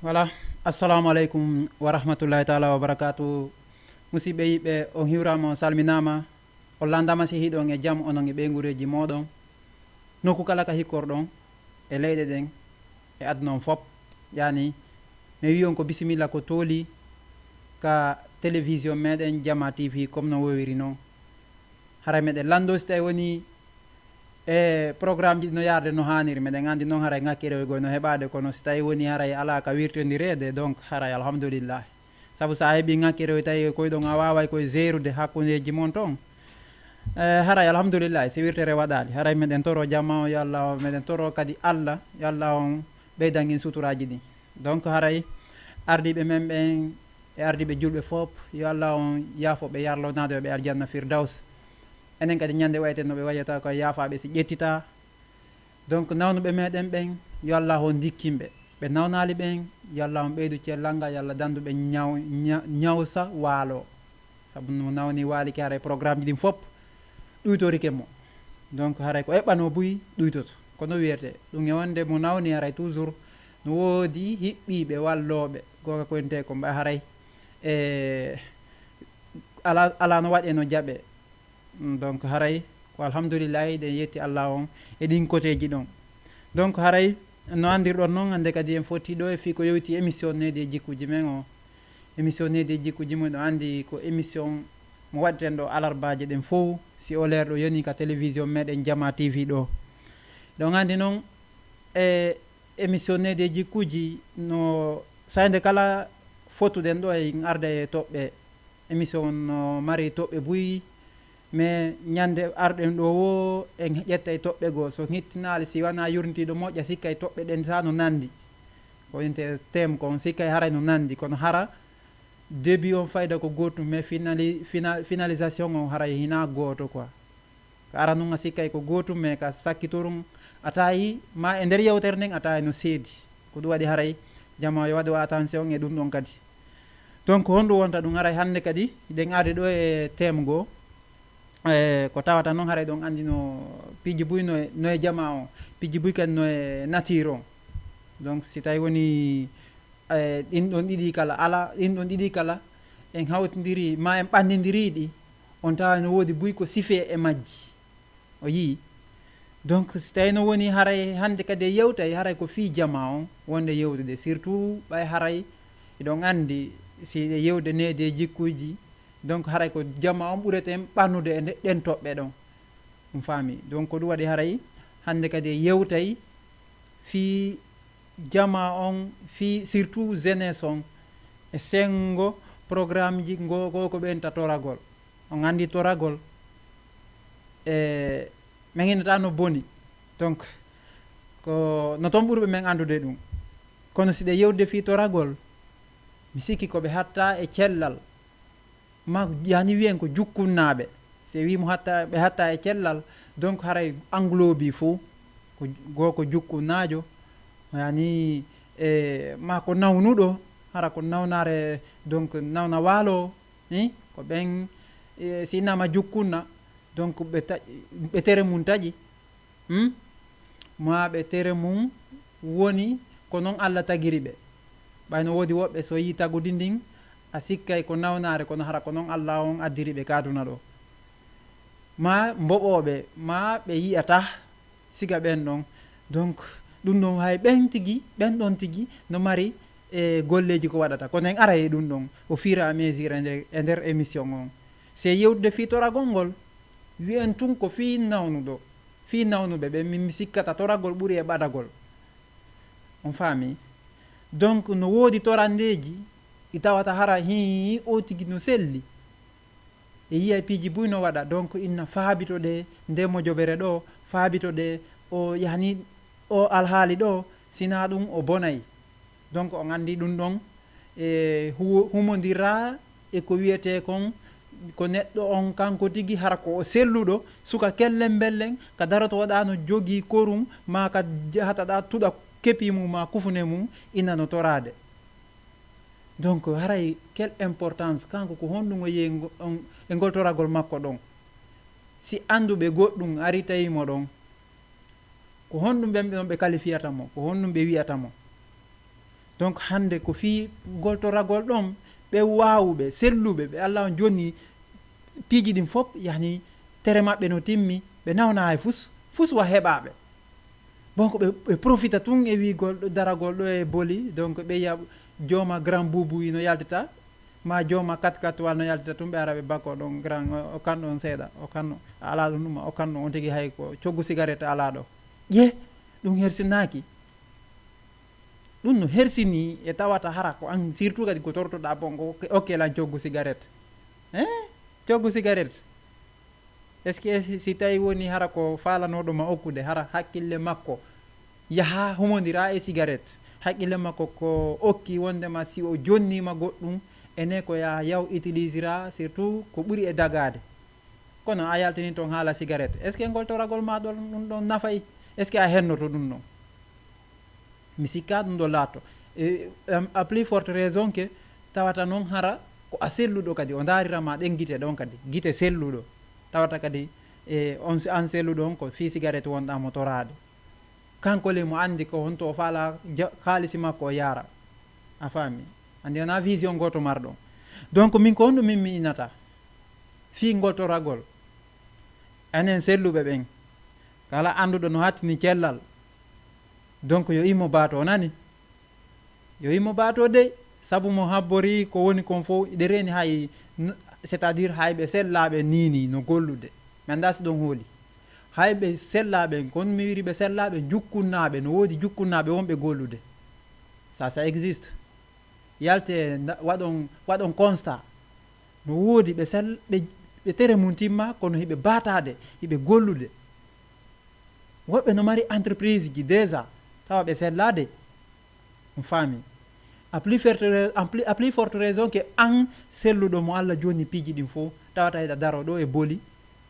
Voilà, assalamu alaikum wa rahmatullahi taala wa barakatuh. Musidɓe yiɓɓe on hiwrama on salminama on landama si hiɗon e jaam onon e ɓeygureji moɗon nokku kala ka hikkorɗon e leyɗe ɗen e aduna on fop. Yani mi wi on ko bisimilla ko tooli ka télévision meɗen Jama TV comme no wowiri noon. Hara meɗen lando so tawi woni e programme ji no yarde no haniri meɗen andi noon haray ŋakkirewgoy no heɓade kono so tawi woni haray ala ka wirtodirede donc haray alhamdulillah. Saabu sa heeɓi ŋakkirew tawi koyɗon a waway koye gérude hakkudeji moon toon haray alhamdulillah so wirtere waɗali haray meɗen toro jamma o yo Allah meɗen toro kadi Allah yo Allah on ɓeydan en suturaji ɗi. Donc haray ardiɓe men ɓen e ardiɓe julɓe fop yo Allah on yaafoɓe yarlonade ɓe aljanna firdaus. Enen kadi ñande wayten no ɓe wayata ko yaafaɓe si ƴettita. Donc nawnuɓe meɗen ɓen yo Allah on dikkimɓe ɓe nawnali ɓen yo Allah on ɓeydu cellal yo Allah danduɓe ñawsa waalo saabu no nawni waaliki haray programme ji ɗin fop ɗuytorike mo. Donc haray ko eɓɓano buy ɗuytoto kono wiyete ɗum e wonde mo nawni haray toujours no woodi hiɓɓiɓe walloɓe goka koyente ko mbay haray e ala no waɗe no jaɓe. Donc haray ko alhamdulillahi ɗen yetti Allah on e ɗin côtéji ɗon. Donc haray no andirɗon noon hande kadi en fotti ɗo e fi ko yewti émission nede e jikkuji men o émission nede e jikkuji mum ɗo andi ko émission mo waɗeten ɗo alarbaji ɗen fof si o leer ɗo yani ka télévision meɗen Jama TV ɗo. ɗon andi noon e émission nede e jikkuji no sayde kala fottuɗen ɗo e arda e toɓɓe émission no mari toɓɓe buyi mais ñande arɗen ɗo wo en ƴetta e toɓɓe goo so hittinali si wona yurnitiɗo moƴƴa sikka e toɓɓe ɗen ta no nandi ko inte thème kon sikka e haray no nandi kono hara début on fayda ko gotum mais finalisation on haray hina goto quoi ko ara nun a sikka e ko gotum mais ka sakkitorum a tawi ma e nder yewtere nden a tawi no seedi ko ɗum waɗi haray jama yo waɗo attention e ɗum ɗon kadi. Donc honɗum wonta ɗum haray hande kadi ɗen arde ɗo e thème goo ko tawata noon haray ɗon andi no piiji buy no e jama o piiji buy kadi no e nature on. Donc si tawi woni ɗin ɗon ɗiɗi kala ala ɗin ɗon ɗiɗi kala en hawtidiri ma en ɓandidiriɗi on tawa no woodi buy ko sife e majji o yii. Donc si tawi no woni haray hande kadi e yewtay haray ko fi jama on wonde yewtude surtout ɓay haray eɗon andi si e yewde nede e jikkuji. Donc haray ko jama on ɓureten ɓannude e ɗen toɓɓe ɗon ɗum faami. Donc ko ɗum waɗi haray hande kadi e yewtay fi jama on fi surtout jeunesse on e sengo programme ji ngo ko ɓenta toragol. On andi toragol e min innata no boni donc ko no toon ɓurɓe men andude ɗum kono si ɗe yewde fi toragol mi sikki koɓe hatta e cellal ma yani wiyen ko jukkunnaɓe se wimo ɓe hatta e cellal donc haray englobi fo ko goko jukkunnajo yani e ma ko nawnuɗo hara ko nawnare donc nawna waalo ko ɓen si innama jukkunna donc ɓe tere mum taƴi ma ɓe tere mum woni ko noon Allah tagiri ɓe. ɓayno woodi woɓɓe so yi tagudi ndin a sikkay ko nawnare kono hara ko noon Allah on addiri ɓe kaduna ɗo ma mboɓoɓe ma ɓe yiyata siga ɓen ɗon. Donc ɗum ɗon hay ɓen ɗon tigui no mari e golleji ko waɗata kono en ara e ɗum ɗon au fur et à mesure e nder émission on. se yewtude fi toragol ngol wiyen tun ko fi nawnuɗo fi nawnuɓe ɓe min sikkata toragol ɓuuri e ɓadagol on faami. Donc no woodi torandeji i tawata hara hi o tigui no selli e yiya piiji buy no waɗa. Donc inna faabito ɗe nde mo joɓere ɗo faabito ɗe o yani o alhaali ɗo sina ɗum o bonayi. Donc on andi ɗum ɗon e humodira e ko wiyete kon ko neɗɗo on kanko tigui hara ko o selluɗo suka kellen bellen ka daroto waɗa no jogui korum ma ka jahataɗa tuɗa kepi mum ma kufune mum ina no torade. Donc haray quelle importance kanko ko honɗum o yeyi e ngol toragol makko ɗon si anduɓe goɗɗum ari tawimo ɗon ko honɗum ɓen ɓe qualifiata mo ko honɗum ɓe wiyata mo. donc hande ko fi goltoragol ɗon ɓe wawuɓe selluɓe ɓe Allah on joni piiji ɗin fof yani tere maɓɓe no timmi ɓe nawna hay fus wa heɓaɓe bon ko ɓe profita tun e wigol ɗo daragol ɗo e boli donc ɓe yiya jooma grand boubou no yaltita ma jooma 4x4 wal no yaltita tun ɓe ara ɓe bakko ɗon grand o kanɗo on seeɗa o kanno ala ɗum ɗuma o kanno on tigui hay ko coggu cigarette ala ɗo ƴe ɗum hersinaki ɗum no hersini e tawata hara ko an surtout kadi ko tortoɗa bon ko okkelan coggu cigarette coggu cigarette est ce que si tawi woni hara ko falanoɗoma okkude hara haqqille makko yaha humodira e cigarette haqqille makko ko okki wondema si o jonnima goɗɗum ene ko yaw utilisera surtout ko ɓuuri e dagade kono a yaltini toon haala cigarette est ce que ngol toragol ma ɗon ɗum ɗon nafay est ce que a hennoto ɗum ɗon mi sikka ɗum ɗo laatto a plus forte raison que tawata noon hara ko a selluɗo kadi o darirama ɗen guite ɗon kadi guite selluɗo tawata kadi on an selluɗo on ko fi cigarette wonɗamo torade kanko le mo andi ko honto o faala haalisi makko o yaara a faami andi wona vision goto marɗon donc min ko honɗum min mi inata fi goltoragol enen selluɓe ɓen kala anduɗo no hattini cellal donc yo immo baato nani yo immo baato de saabu mo habbori ko woni kon fof ɗe reni hay c' est à dire hayɓe sellaɓe nini no gollude mi anda si ɗon hooli hayɓe sellaɓe kono mi wiri ɓe sellaɓe jukkunnaɓe no woodi jukkunnaɓe wonɓe gollude ça existe yalte waɗon constat no woodi ɓe ɓe tere mum timma kono hiɓe batade hiɓe gollude woɓɓe no mari entreprise ji déjà tawa ɓe sellade on faami a plus forte raison que an selluɗo mo Allah joni piiji ɗin fof tawata heɗa daro ɗo e boli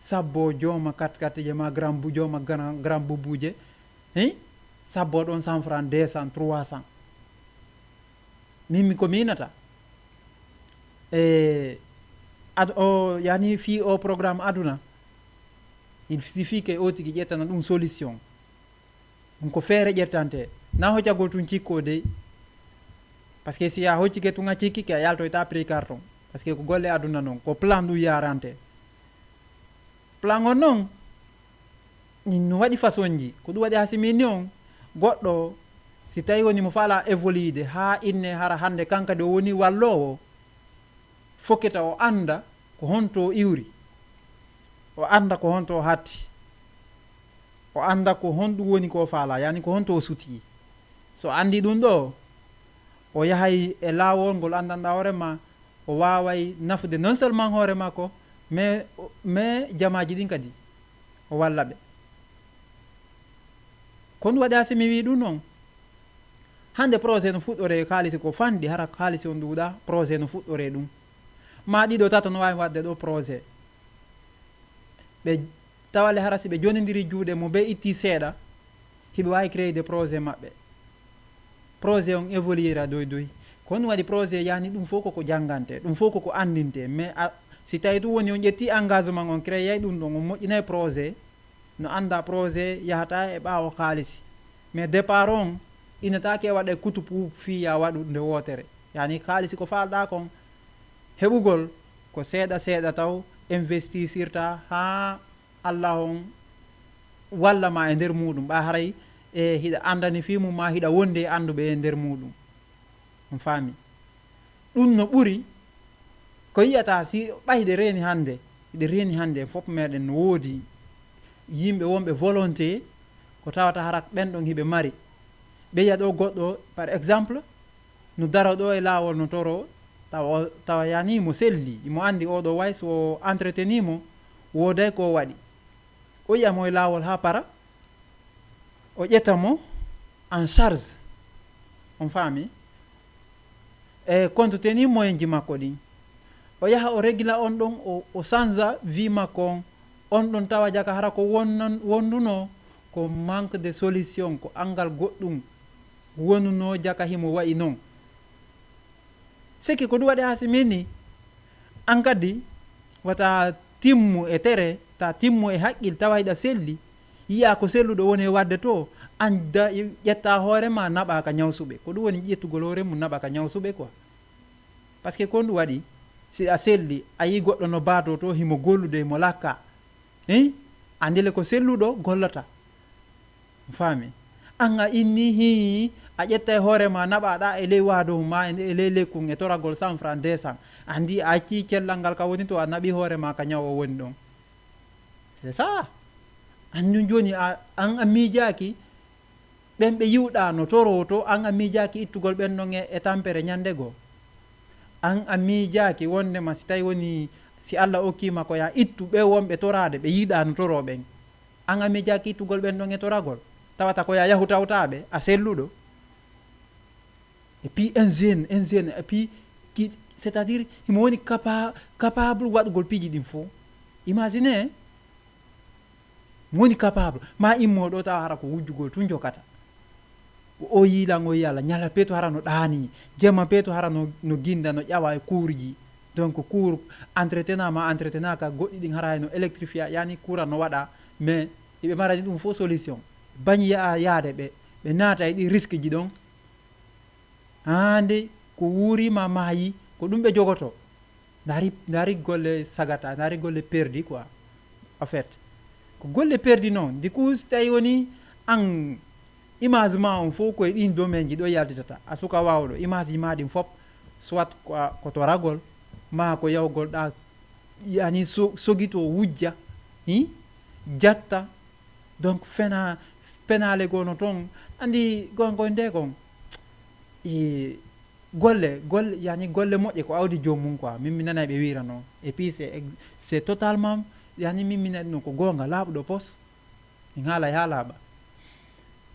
sabbo jooma 4x4 je ma jooma grand boubuje sabbo ɗon 100 francs 200 300 min ko minata o yani fi o programme aduna il suffit que o tigi ƴettana ɗum solution ɗum ko feere ƴettante na hoccagol tun cikko dey par ce que si a hoccike tun a cikkike a yaltoyta prix carton par ce que ko golle aduna noon ko plan ɗum yarante plan on noon no waɗi façon ji ko ɗum waɗi ha simini on goɗɗo si tawi woni mo faala évoluide ha inne hara hande kankadi o woni wallowo fokkita o anda ko honto iwri o anda ko honto hatti o anda ko honɗum woni ko faala yani ko honto o suti so andi ɗum ɗo o yahay e laawol ngol andanɗa hoorema o waway nafude non seulement hoore makko mais jamaji ɗin kadi o walla ɓe kono waɗi ha simi wi ɗum noon hande projet no fuɗɗore haalisi ko fanɗi hara haalisi on nduuɗa projet no fuɗɗore ɗum ma ɗiɗo tata no wawi wadde ɗo projet ɓe tawale hara si ɓe jonidiri juuɗe mo ɓe itti seeɗa hiɓe wawi créer des projet maɓɓe projet on évoluera doy kono waɗi projet yani ɗum fof koko janggante ɗum fof koko andinte mais si tawi ɗum woni on ƴetti engagement on créé ɗum ɗon on moƴƴinay projet no anda projet yahata e ɓaawo haalisi mais départ on inatake waɗa kutupu fiya waɗude wotere yani haalisi ko falɗa kon heɓugol ko seeɗa seeɗa taw investisirta ha Allah on walla ma e nder muɗum ɓa haray e hiɗa andani fimum ma hiɗa wonde e anduɓe e nder muɗum on faami ɗum no ɓuri ko yiyata si ɓayde reni hande hiɗe reni hande fof meɗen no woodi yimɓe wonɓe volonté ko tawata hara ɓenɗon hiɓe mari ɓe yiya ɗo goɗɗo par exemple no daro ɗo e laawol no toro tawa yani mo selli mo andi oɗo way so entretenimo woday ko waɗi o yiyamo e laawol ha para o ƴettamo en charge on faami e compte tenu moyen ji makko ɗin o yaha o régla on ɗon o changea vie makko on ɗon tawa jaka hara ko wonnuno ko manque de solution ko angal goɗɗum wonuno jaka himo wayi noon sikki ko ɗum waɗi ha simini an kadi wata timmu e tere ta timmu e haqqil tawa hiɗa selli yiya ko selluɗo woni e wadde to anda ƴetta hoore ma naɓa ka ñawsuɓe ko ɗum woni ƴettugol hoore mum naɓa ka ñawsuɓe quoi par ce que kon ɗum waɗi si a selli a yi goɗɗo no baato to himo gollude mo lakka andile ko selluɗo gollata faami an a inni hi a ƴetta e hoore ma naɓaɗa e ley waado ma e ley lekkum e toragol 100 francs 200 andi a acci cellal ngal ka woni to a naɓi hoore ma ka ñaw o woni ɗon c'est ça anndu joni an a miijaki ɓen ɓe yiwɗa no toro to an a miijaki ittugol ɓen ɗon e tampere ñande goo an a miijaki wondema si tawi woni si Allah okkima ko ya ittu ɓe wonɓe torade ɓe yiiɗa no toro ɓen an a miijaki ittugol ɓen ɗon e toragol tawata ko ya yahu tawtaɓe a selluɗo et puis un jeune et puis c'est à dire himo woni capable waɗugol piiji ɗin fo imagine mo woni capable ma immoɗo tawa hara ko wujjugol tun jokata o yiilan o yiyala ñala peeto hara no ɗaani jemma peeto hara no ginda no ƴawa e kuurji donc cour entretenaka goɗɗi ɗin hara no électrifia yani courant no waɗa mais eɓe marani ɗum fo solution bañi yaade ɓe naata e ɗi risque ji ɗon hande ko wuurima maayi ko ɗum ɓe jogoto dari golle sagata dari golle perdi quoi en fait ko golle perdi noon du coup so tawi woni an image ma on fof koye ɗin domaine ji ɗo yalditata a suka wawɗo image ji ma ɗin fop soit ko toragol ma ko yawgol ɗa yani sogito wujja jatta donc penale gono toon andi gongo nde kon golle yani golle moƴƴe ko awdi joomum quoi min mi nana ɓe wira noon et puis c'est totalement yani min mi nani ɗum ko gonga laaɓuɗo pos min haala ha laaɓa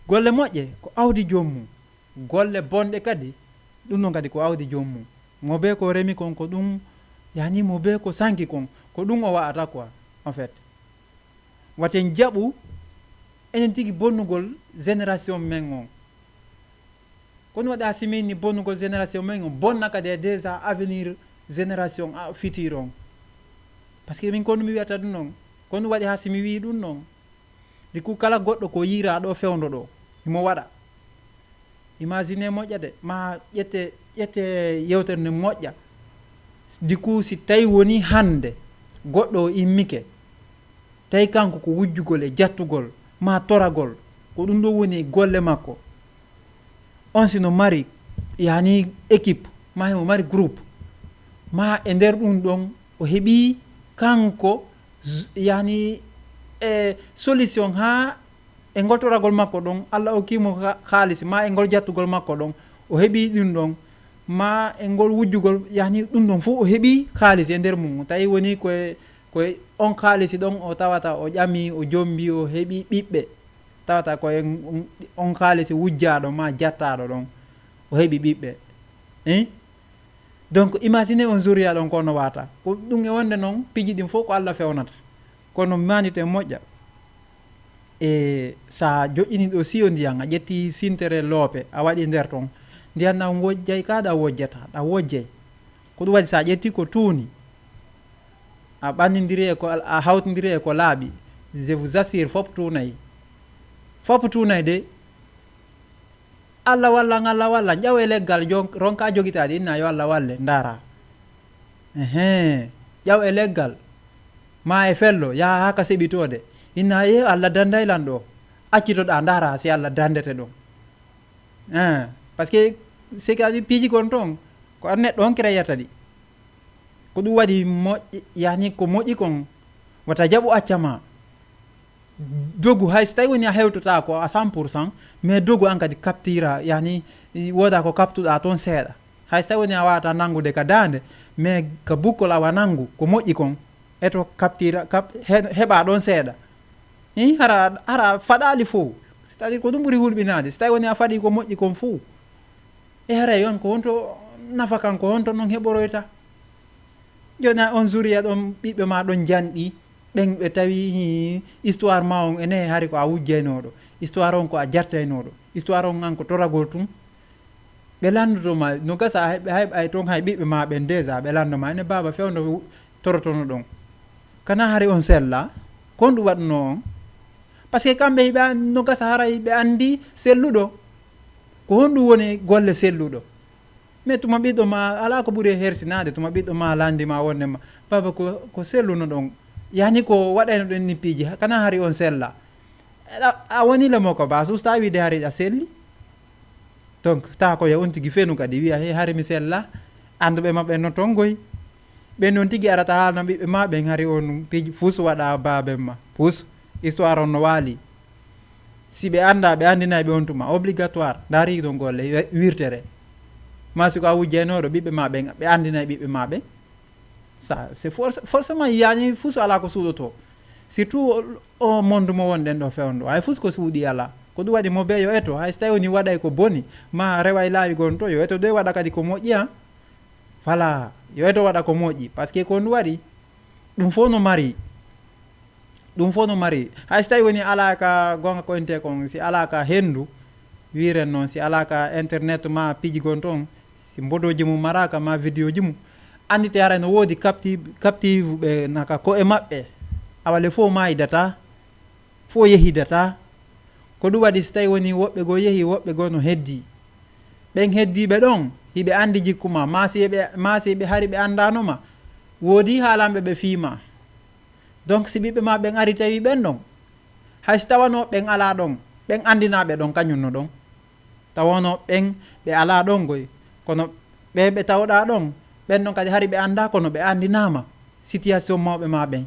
golle moƴƴe ko awdi joomum golle bonɗe kadi ɗum noon kadi ko awdi joomum mo be ko remi kon ko ɗum yani mo be ko sanki kon ko ɗum o wa'ata quoi en fait waten jaɓu enen tigi bonnugol génération men on kono waɗa simini bonnugol génération men on bonna kadi déjà avenir génération future on par ce que min kono mi wiyata ɗum noon kono waɗi ha simi wi ɗum noon di ku kala goɗɗo ko yira ɗo fewdo ɗo imo waɗa imagine moƴƴa de ma ƴette yewtere nde moƴƴa di ku si tawi woni hande goɗɗo o immike tawi kanko ko wujjugol e jattugol ma toragol ko ɗum ɗo woni golle makko on sino mari yani équipe ma himo mari groupe ma e nder ɗum ɗon o heeɓi kanko yani solution ha e ngol toragol makko ɗon Allah okkimo haalisi ma e ngol jattugol makko ɗon o heeɓi ɗum ɗon ma e ngol wujjugol yani ɗum ɗon fof o heeɓi haalisi e nder mum tawi woni koye on haalisi ɗon o tawata o ƴami o jombi o heeɓi ɓiɓɓe tawata koye on haalisi wujjaɗo ma jattaɗo ɗon o heeɓi ɓiɓɓe donc imagine on zuriya ɗon kono wata ko ɗum e wonde noon piiji ɗin fof ko Allah fewnata kono manite moƴƴa e sa joƴƴini ɗo siyo ndiyan a ƴetti sintere loope a waɗi nder toon ndiyan ɗa wojjay ka ɗa wojjata ɗa wojjay ko ɗum waɗi sa ƴetti ko tuuni a ɓannidiri a hawtidiri e ko laaɓi je vous assure fop tuunayi de Allah walla ƴawe leggal ronka jogitade inna yo Allah walle ndara ƴaw e leggal ma e fello ya haka seɓitode inna ye Allah dandaylan ɗo accitoɗa ndara si Allah dandete ɗon par ce que c'est que piiji kon toon ko ar neɗɗo on créata ɗi ko ɗum waɗi moƴƴi yani ko moƴƴi kon wata jaɓu accama dogu hay so tawi woni a hewtota ko a 100% mais dogu an kadi captira yani woda ko kaptuɗa toon seeɗa hay so tawi woni a wawata nangude ka dande mais ka bukkol awa nangu ko moƴƴi kon eto captira heɓa ɗon seeɗa hara faɗali fo c'est à dire ko ɗum ɓuuri hulɓinade so tawi woni a faɗi ko moƴƴi kon fo e haray on ko wonto nafa kan ko wonto noon heɓoroyta joni on zuriya ɗon ɓiɓɓe ma ɗon janɗi ɓen ɓe tawi histoire ma on ene hari ko a wujjaynoɗo histoire on ko a jartaynoɗo histoire on an ko toragol tum ɓe landotoma no gasa hay toon hay ɓiɓɓe ma ɓen déjà ɓe landoma ene baba fewdo torotono ɗon kana hari on sella kon ɗum waɗno on par ce que kamɓe hiɓe no gasa hara hiɓe andi selluɗo ko honɗum woni golle selluɗo. mais tuma ɓiɗɗo ma ala ko ɓuuri hersinade, tuma ɓiɗɗo ma landima wonnema baba ko selluno ɗon yani ko waɗayno ɗon nippiji kana hari on sella a wonile mo ko ba susta wiide hari a selli. donc ta ko ya on tigui fenu kadi wiya he hari mi sella, anduɓe mabɓe no ton goy ɓe noon tigui arata haalno ɓiɓɓe ma ɓen hari on piiji fus waɗa baben ma fus histoire on no waali. si ɓe anda ɓe andinaɓe on tuma obligatoire dari ɗon golle wirtere ma siko a wujjaynoɗo ɓiɓɓe ma ɓen ɓe andinayi ɓiɓɓe ma ɓen ça c'est forcément yani fus ala ko suuɗoto surtout o monde mo wonɗen ɗo fewndo hay fus ko suuɗi ala ko ɗum waɗi mo be yo eto hay so tawi woni waɗay ko boni ma rewa e laawi gon to yo eto de waɗa kadi ko moƴƴi han voilà yo eto waɗa ko moƴƴi par ce que ko ndu waɗi ɗum fof no mari ɗum fof no mari hay so tawi woni ala ka gonga ko ente kon si ala ka hendu wiren noon si ala ka internet ma piiji gon toon si mbodoji mum maraka ma vidéo ji mum andite ara no woodi captive ɓe naka ko e maɓɓe awale fof mayidata fof yehidata ko ɗum waɗi so tawi woni woɓɓe goo yeehi woɓɓe goo no heddi ɓen heddiɓe ɗon hiɓe andi jikkuma ma si ɓe hari ɓe andanoma woodi haalanɓe ɓe fiima. donc si ɓiɓɓe ma ɓen ari tawi ɓen ɗon hayso tawano ɓen ala ɗon ɓen andinaɓe ɗon kañumno ɗon tawano ɓen ɓe ala ɗon goy kono ɓe tawɗa ɗon ɓen ɗon kadi hari ɓe anda kono ɓe andinama situation mawɓe ma ɓen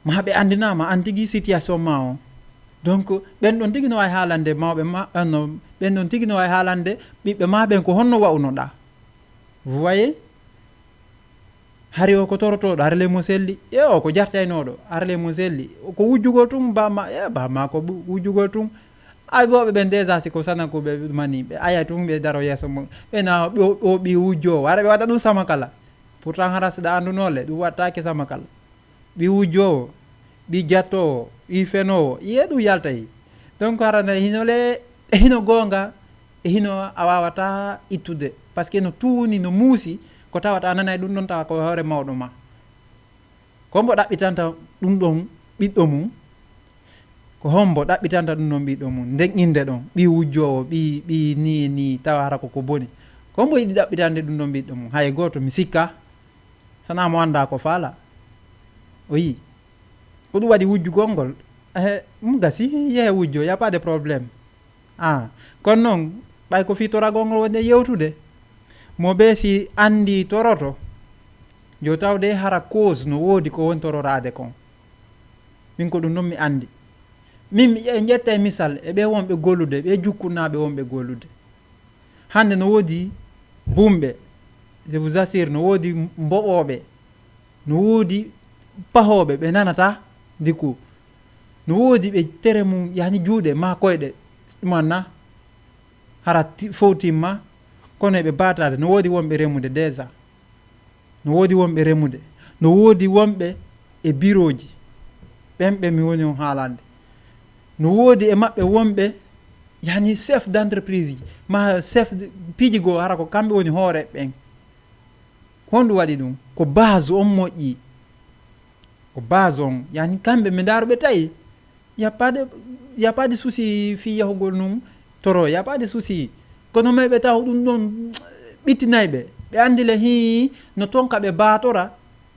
ma ɓe andinama an tigui situation ma o. donc ɓen ɗon tigui no wawi haalande mawɓe ma no ɓen ɗon tigui no wawi haalande ɓiɓɓe ma ɓen ko honno wawnoɗa vous voyez. hari o ko torotoɗo harle mo selli e o ko jartaynoɗo harle mo selli ko wujjugol tum bamma bamma ko wujjugol tum ay boɓe ɓen déjà siko sanakuɓe mani ɓe aya tum ɓe daro yesso mum ɓena o ɓi wujjowo wara ɓe waɗa ɗum sama kala pourtant hara siɗa andunole ɗum wattake sama kala ɓi wujjowo ɓi jattowo ɓi fenowo iye ɗum yaltayi. donc harana hino gonga e hino a wawata ittude par ce que no tuuni no muusi ko tawata nanay ɗum ɗon tawa ko hoore mawɗo ma ko mbo ɗaɓɓitanta ɗum ɗon ɓiɗɗo mum ko hombo ɗaɓɓitanta ɗum ɗon ɓiɗɗo mum nden inde ɗon ɓi wujjowo ɓi ni tawa hara koko boni ko mbo yiɗi ɗaɓɓitande ɗum ɗon ɓiɗɗo mum hay goto mi sikka sana mo anda ko faala o yi ko ɗum waɗi wujjugol ngol ɗum gasi yehe wujjo y a pas de probléme kono noon ɓay ko fi toragol ngol wonde yewtude mo ɓe si andi toroto jo tawde hara cause no woodi ko woni tororade kon min ko ɗum noon mi andi min mi ƴetta e misal e ɓe wonɓe gollude ɓe jukkunaɓe wonɓe gollude hande no woodi bumɓe je vous assure no woodi mboɓoɓe no woodi pahoɓe ɓe nanata diku no woodi ɓe tere mum yani juuɗe ma koyɗe ɗumanna hara fowtimma kono eɓe batade no woodi wonɓe remude déjà no woodi wonɓe remude no woodi wonɓe e bureau ji ɓen mi woni on haalande no woodi e maɓɓe wonɓe yani chef d'entreprise ji ma chef piiji goo hara ko kamɓe woni hoore ɓen honɗum waɗi ɗum ko base on moƴƴi ko base on yani kamɓe mi daruɓe tawi y a pas de souci fi yahugol num toro y a pas de souci kono mayɓe taw ɗum ɗon ɓittinayɓe ɓe andile hi no tonka ɓe batora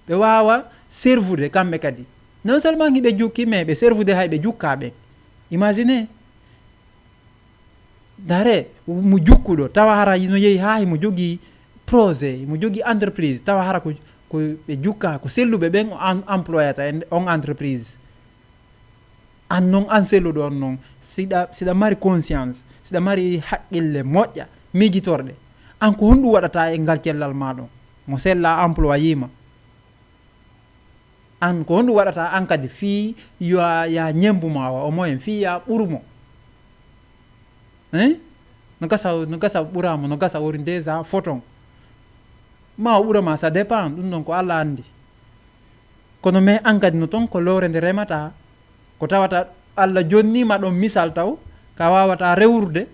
ɓe wawa servude kamɓe kadi non seulement hiɓe jukki mais ɓe servude hay ɓe jukka ɓen imaginez dare mo jukkuɗo tawa hara no yeehi ha mo jogui projet mo jogui entreprise tawa hara ko ɓe jukka ko selluɓe ɓen employata on entreprise an noon an selluɗo on noon siɗa mari conscience siɗa mari haqqille moƴƴa miijitorɗe an ko honɗum waɗata e ngal cellal ma ɗon mo sella employima an ko honɗum waɗata an kadi fi ya ñembumawa o moyen fi ya ɓurmo no gasa ɓurama no gasa wori déjà photon ma o ɓurama ça dépend ɗum ɗon ko Allah andi kono mais an kadi no ton ko lowre nde remata ko tawata Allah jonnima ɗon misal taw ka wawata rewrude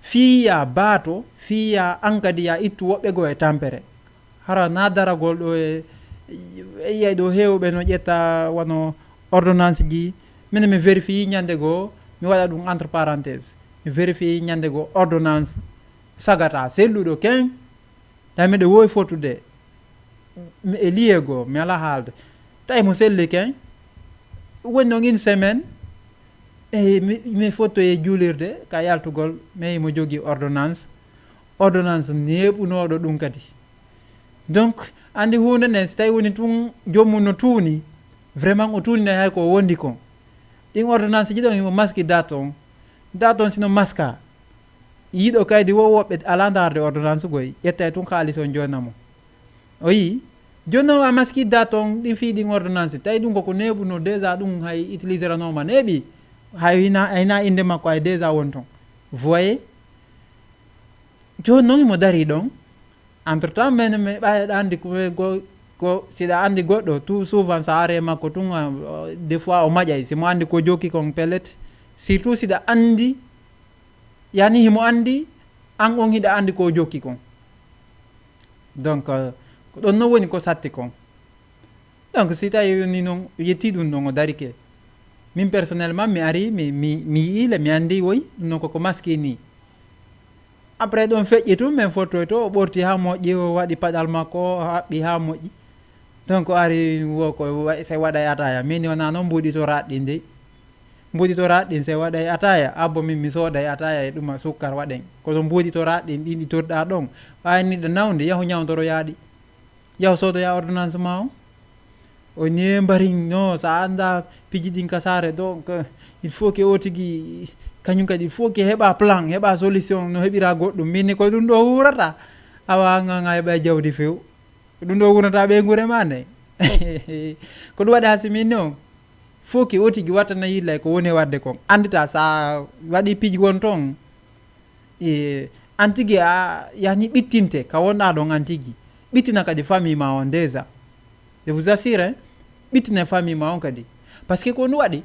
fiya baato fiya an kadi ya ittu woɓɓe goo e tampere hara na daragol ɗo e yiyay ɗo hewɓe no ƴetta wono ordonnance ji minen mi vérifie ñande goo mi waɗa ɗum entre parenthèse mi vérifie ñande goo ordonnance sagata selluɗo ken tawi miɗe wowi fotude e liye goo mi ala haalde tawi mo selli ken woni noon une semaine eyi mi fottoye juulirde ka yaltugol mi mo jogui ordonnance neɓunoɗo ɗum kadi donc andi hunde nden so tawi woni tun jommum no tuuni vraiment o tuunine hay ko wondi kon ɗin ordonnance ji ɗon imo maski date on sino maska yiiɗo kaydi woɓɓe ala darde ordonnance goy ƴetta tun haalis on jonnamo o yi jonnon a maski date on ɗin fi ɗin ordonnance tawi ɗum koko neɓuno déjà ɗum hay utiliser anoma neeɓi hay hina inde makko hay déjà won ton voyez joni noon imo dari ɗon entre temps mene mi ɓayeɗa andi ko siɗa andi goɗɗo tout souvent sa are makko tun des fois o maƴay simo andi ko jokki kon pellet surtout siɗa andi yani himo andi an on hiɗa andi ko jokki kon donc ko ɗon no woni ko satti kon donc si tawi ni noon yetti ɗum ɗon o darike min personnellement mi ari mi yiile mi andi woy ɗum noon koko maski ni après ɗon feƴƴi tum min fottoy to o ɓorti ha moƴƴi o waɗi paɗal makko o haɓɓi ha moƴƴi donc ari wo ko se waɗay ataya min wona noon mbuɗitoraɗɗi nde mbuɗitoraɗɗin se waɗay ataya abbo min mi sooday ataya e ɗuma sukkar waɗen kono mbuɗitoraɗɗin ɗin ɗi torɗa ɗon wayniɗo nawde yahu ñawdoro yaaɗi yahu soodoya ordonnance ma o nie mbarin no sa anda piji ɗin kasare donc il faut que o tigui kañum kadi il faut que heɓa plan heɓa solution no heɓira goɗɗum minni koye ɗum ɗo wurata awanga heɓa jawdi few ɗum ɗo wurnata ɓe guure ma nde ko ɗum waɗi ha siminni o faut que o tigui wattana yillay ko woni wadde kon andita sa waɗi piji won toon an tigui a yani ɓittinte ka wonɗa ɗon an tigui ɓittina kadi famille ma on déjà je vous assure ɓittina famille ma on kadi par ce que ko ɗum waɗi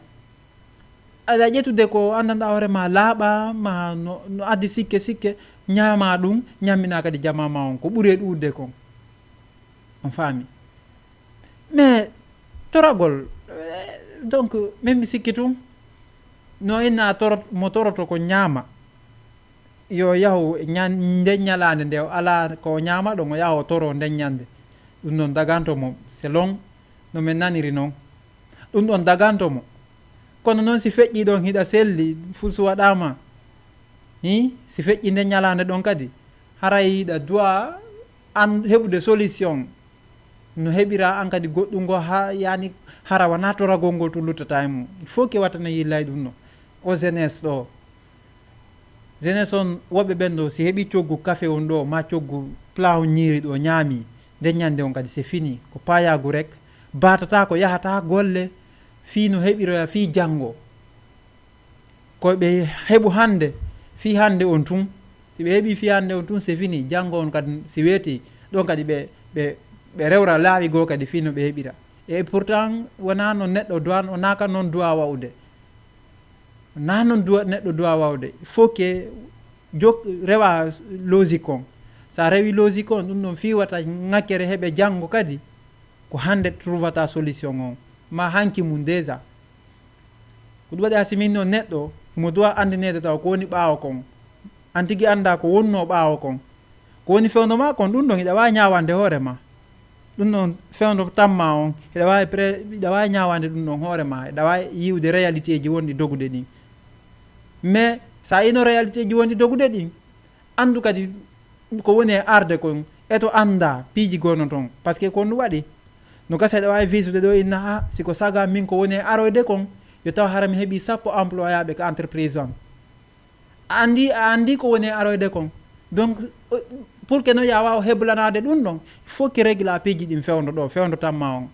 aɗa ƴettude ko andanɗa hoorema laaɓa ma no addi sikke ñaama ɗum ñammina kadi jamama on ko ɓuuri ɗuurde kon on faami mais toragol donc min mi sikki tum no inna mo toroto ko ñaama yo yahu nden ñalande nde ala ko ñaama ɗon o yaha o toro nden ñande ɗum ɗon dagantomo c'est long no min naniri noon ɗum ɗon dagantomo kono noon si feƴƴi ɗon hiɗa selli fusu waɗama si feƴƴi nden ñalande ɗon kadi haray yiɗa doit an heɓude solution no heɓira an kadi goɗɗum ngo ha yani hara wona toragol ngol to luttata e mum il faut que wattana yillay ɗum no o jeunesse ɗo jeunesse on woɓɓe ɓen ɗo si heeɓi coggu café on ɗo ma coggu plat on ñiiri ɗo ñaami nden ñande on kadi c'est fini ko payagu rek batata ko yahata golle fi no heɓiroya fi janggo koɓe heɓu hande fi hande on tun si ɓe heeɓi fi hande on tun c'est fini janggo on kadi si weeti ɗon kadi ɓe rewra laaɓi goo kadi fi no ɓe heɓira et pourtant wona noon neɗɗo dowan o naka noon duwa wawde na noon neɗɗo duwa wawde il faut que rewa logique on sa rewi logique on ɗum ɗon fiwata ŋakkere heɓe janggo kadi ko hande trouvata solution on ma hanki mum déjà ko ɗum waɗi ha siminno neɗɗo mo duwa andinede taw ko woni ɓaawo kon an tigui anda ko wonno ɓaawo kon ko woni fewno ma kon ɗum ɗon hiɗa wawi ñawande hoore ma ɗum ɗon fewno tamma on hiɗa wawi ñawande ɗum ɗon hoore ma hiɗa wawi yiwde réalité ji wonɗi dogude ɗin mais sa ino réalité ji wonɗi dogude ɗin andu kadi ko woni e arde kon eto anda piiji gono toon par ce que kon ɗum waɗi no gasa ɗa wawi visude ɗo inna ha siko saga min ko woni e aroyde kon yo taw hara mi heeɓi 10 employaɓe ko entreprise on a andi ko woni e aroyde kon donc pour que no ya waw heblanade ɗum ɗon il faut que régla piiji ɗin fewdo tamma on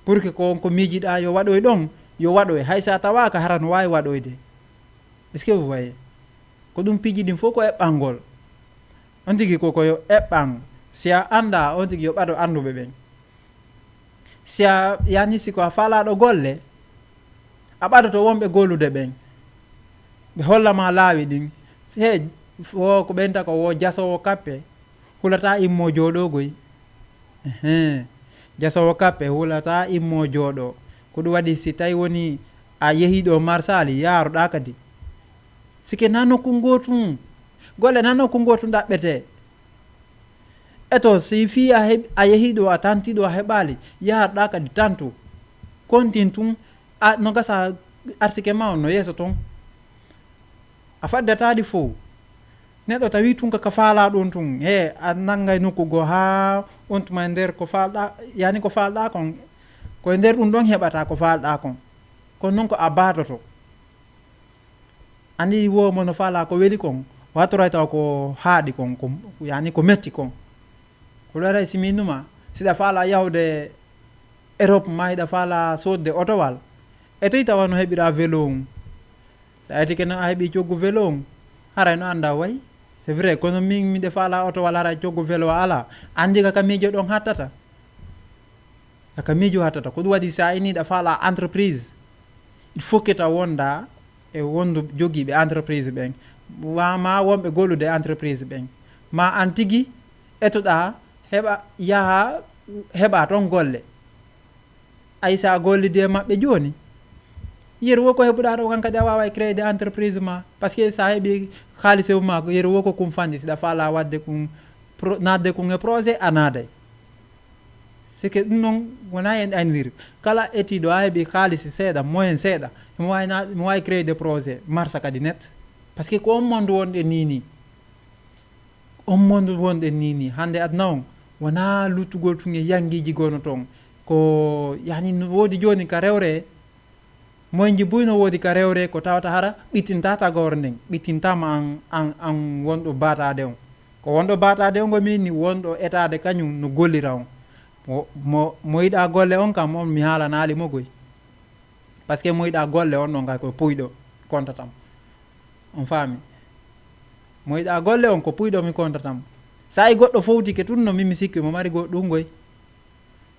pour que ko miijiɗa yo waɗoy ɗon yo waɗoy hay sa tawaka hara no wawi waɗoyde est ce que vous voyez ko ɗum piiji ɗin fof ko eɓɓalngol on tigui koko yo eɓɓan si a anda on tigui yo ɓaɗo anduɓe ɓen si a yani siko a faalaɗo golle a ɓaɗoto wonɓe gollude ɓen ɓe hollama laawi ɗin he wo ko ɓenta ko wo jasowo kappe hulata immo jooɗogoy jasowo kappe hulata immo jooɗo ko ɗum waɗi si tawi woni a yehiɗo marsali yaaruɗa kadi sike na nokku gotum golle na nokku gotum ɗaɓɓete eto si fi a yehiɗo a tantiɗo a heɓali yaaruɗa kadi tantu kontin tun no gasa arsike ma no yeeso ton a faddataɗi fo neɗɗo tawi tun ka faala ɗon tun he a nangay nokku go ha on tuma nder ko falɗa yani ko falɗa kon koye nder ɗum ɗon heɓata ko falɗa kon kono noon ko a batoto andi womo no faala ko weeli kon wattoray taw ko haaɗi kon ko yani ko metti kon ko ɗoray siminuma siɗa faala yawde Europe ma hiɗa faala sodde otowal e toyi tawa no heɓira vélo on sa ati keno a heeɓi coggu vélo on haray no anda way c'est vrai kono min miɗe faala otowal haray coggu vélo ala andi kaka miijo ɗon hattata kaka miijo hattata ko ɗum waɗi sa iniɗa faala entreprise il faut que ta wonda e wondu jogiiɓe entreprise ɓen ma wonɓe gollude entreprise ɓen ma an tigi etoɗa heɓa yaha heɓa toon golle ay sa gollide maɓɓe joni yeru wo ko heɓuɗa ɗo kan kadi a wawa créer de entreprise ma par ce que sa heeɓi haalisewu ma yeru wo ko kum fanndi siɗa faala wadde kum nadde kum e projet a naaday c'est que ɗum noon wona hen andir kala étude a heeɓi haalisi seeɗa moyen seeɗa mo wawi créer de projet marsa kadi net par ce que ko on monde wonɗen nini on monde wonɗen nini hande aduna on wona luttugol tun e yanguiji gono toon ko yani no woodi joni ka rewre moyji buy no woodi ka rewre ko tawata hara ɓittinta tagore nden ɓittintama an wonɗo batade on ko wonɗo batade on gomi ni wonɗo etade kañum no gollira on mo yiɗa golle on kam on mi haalanali mo goy par ce que mo yiɗa golle on ɗon kay ko puyɗo contatam on faami mo yiɗa golle on ko puyɗo mi contatam sa yi goɗɗo fowtike tun no mimi sikki mo mari goɗɗum goy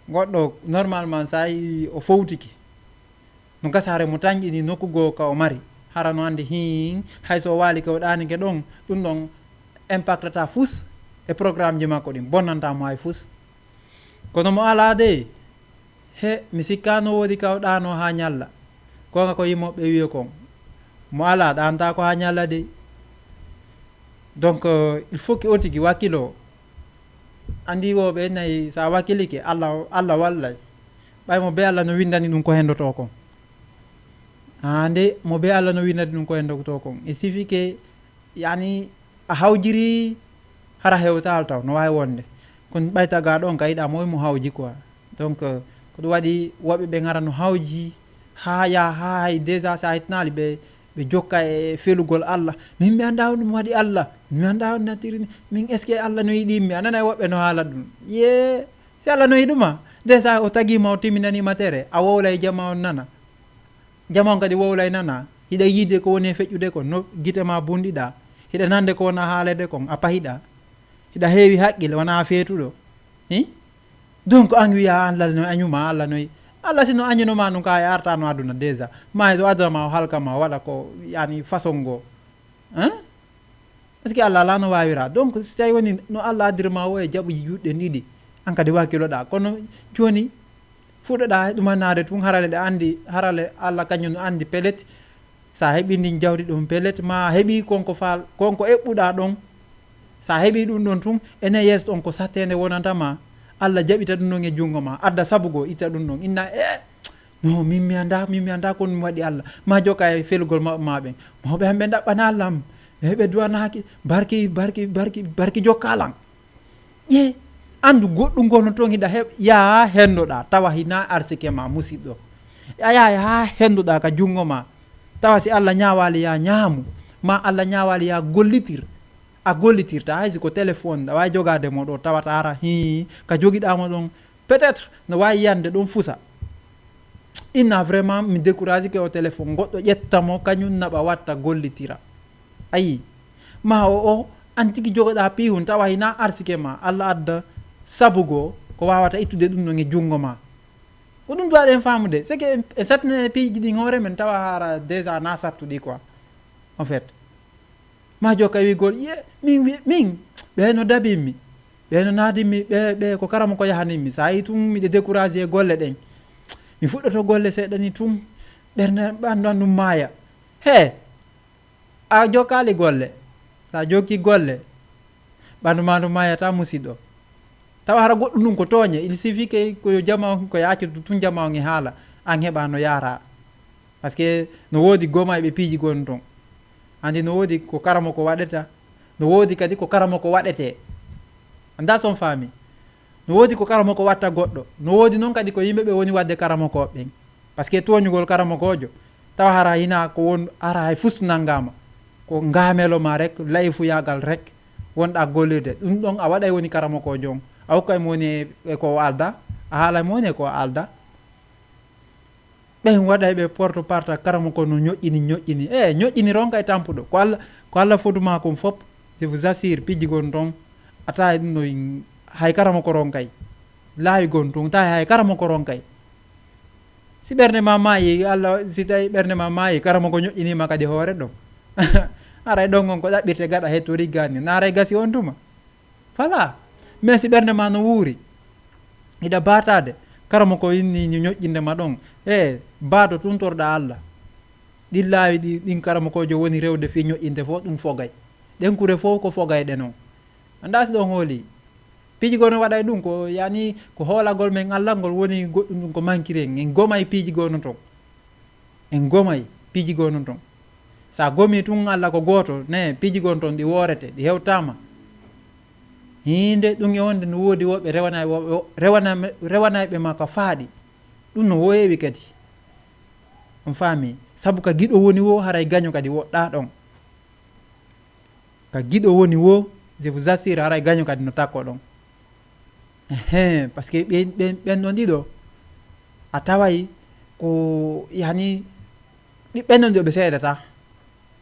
goɗɗo normalement sa yi o fowtiki no gasare mo tañƴini nokkugo ka o mari hara no andi hin hayso o waali ko o ɗanike ɗon ɗum ɗon impactata fus e programme ji makko ɗin bonnantamo hay fus kono mo ala de he mi sikkano woodi ka o ɗano ha ñalla gonga ko yimmoɓe wiye kon mo ala ɗanta ko ha ñalla de donc il faut que o tigi wakkilo andi woɓe nayi sa wakkilike allah wallay ɓay mo be allah no windani ɗum ko hendoto kon nde mo be allah no windani ɗum ko hendoto kon il suffit que yani a hawjiri hara hewtal taw no wawi wonde kono ɓaytaga ɗon ka yiɗa moye mo hawji quoi donc ko ɗum waɗi woɓɓe ɓe gara no hawji ha ya ha hay déjà sa hitnali ɓe jokka e felugol allah min mi anda ɗum waɗi allah mi anda on natiri min est ce que allah no yiɗimi a nanay woɓɓe no haala ɗum ye si allah no yiɗuma déjà o tagima o timminanima tere a wowlay jama on nana jama on kadi wowlay nana hiɗa yiide ko woni e feƴƴude kon no guite ma bunɗiɗa hiɗa nande ko wona haalede kon a pahiɗa hiɗa heewi haqqille wona feetuɗo i donc an wiya allah no añuma allah noyi allah sino añunoma ɗum ka e artano aduna déjà ma so aduna ma o halkama waɗa ko yani façon go est ce que allah ala no wawira donc so tawi woni no allah addirma o e jaɓuji juɗɗe ɗiɗi an kadi wakkiloɗa kono joni fuɗoɗa ɗumannade tun harale ɗe andi harale allah kañum no andi pellet sa heeɓi ndin jawdi ɗum pellet ma heeɓi konko faal konko eɓɓuɗa ɗon sa heeɓi ɗum ɗon tun ene yeeso ɗon ko sattede wonantama allah jaɓita ɗum ɗon e junngo ma adda sabugo itta ɗum ɗon inna no min mi anda kono mi waɗi allah ma joka e felugol maɓɓe ma ɓen mawɓe hamɓe ɗaɓɓana allah am ɓe duwanaki barki jokkalan ƴe andu goɗɗum gono toon hiɗa heɓ yaa hendoɗa tawa hina arsike ma musidɗo a yaha ha henduɗa ka junngo ma tawa si allah ñawali ya ñaamu ma allah ñawali ya gollitir a gollitirta haysi ko téléphone ɗa wawi jogade mo ɗo tawata hara ka joguiɗamo ɗon peut être no wawi yande ɗon fusa inna vraiment mi découragé ke o téléphone goɗɗo ƴettamo kañum naɓa watta gollitira ayi ma o an tigui jogoɗa pihun tawa hina arsike ma allah adda sabugo ko wawata ittude ɗum ɗon e junngo ma ko ɗum duwaɗen famude c'est que e satine piiji ɗi hoore men tawa hara déjà na sattuɗi quoi en fait ma jokka wigol ye min ɓe no dabinmi ɓe no naadinmi ɓe ko karama ko yahaninmi sa yi tun miɗe découragé golle ɗen mi fuɗɗoto golle seeɗa ni tun ɓernde ɓandu an ɗum maaya he a jokkali golle sa jokki golle ɓandu ma ɗum maayata musidɗo tawa hara goɗɗum ɗum ko tooñe il suffit que ko jama ko yaccude tun jama on e haala an heɓa no yara par ce que no woodi goma ɓe piiji gon ton andi no woodi ko karamo ko waɗeta no woodi kadi ko karamo ko waɗete anda son faami no woodi ko karamo ko watta goɗɗo no woodi noon kadi ko yimɓe ɓe woni wadde karamo koɓɓen par ce que toñugol karamo kojo tawa hara hina ko won ara hay fustu nanngama ko ngamelo ma rek layfuyagal rek wonɗa gollirde ɗum ɗon a waɗay woni karamo kojo on a hokkay mo woni ko alda a haalay mo woni ko alda ɓen waɗay ɓe porte parta karamo ko no ñoƴƴini ñoƴƴini ron kay tampuɗo ko allah fotuma kom fop je vous assure pijji gon ton ata ɗum no hay karamo ko ron kay laawi gon ton ta hay karamo ko ron kay si ɓernde ma maayi allah si tawi ɓernde ma maayi karamo ko ñoƴƴinima kadi hoore ɗon aray ɗon on ko ɗaɓɓirte gaɗa hetto riggani naaray gasi on tuma voilà mais si ɓernde ma no wuuri iɗa batade karamo ko inni ñoƴƴindema ɗon baato tuntorɗa allah ɗin laawi ɗin karamo kojo woni rewde fi ñoƴƴinde fof ɗum fogay ɗen kure fof ko fogayɗe noon anda si ɗon hooli piijigo no waɗay ɗum ko yani ko hoolagol men allah ngol woni goɗɗum ɗum ko mankiren en gomay piijigo no ton en gomay piijigo no ton sa gomi tun allah ko gooto ne piijigon ton ɗi worete ɗi hewtama hinde ɗum e wonde no woodi woɓɓe rewanayɓe ma ko faaɗi ɗum no woyewi kadi on faami saabu ka giɗo woni wo haray gaño kadi woɗɗa ɗon ka giɗo woni wo je vous assure haray gaño kadi no takko ɗon par ce que ɓen ɗon ɗiɗo a taway ko yani ɓen ɗon ɗiɗo ɓe seedata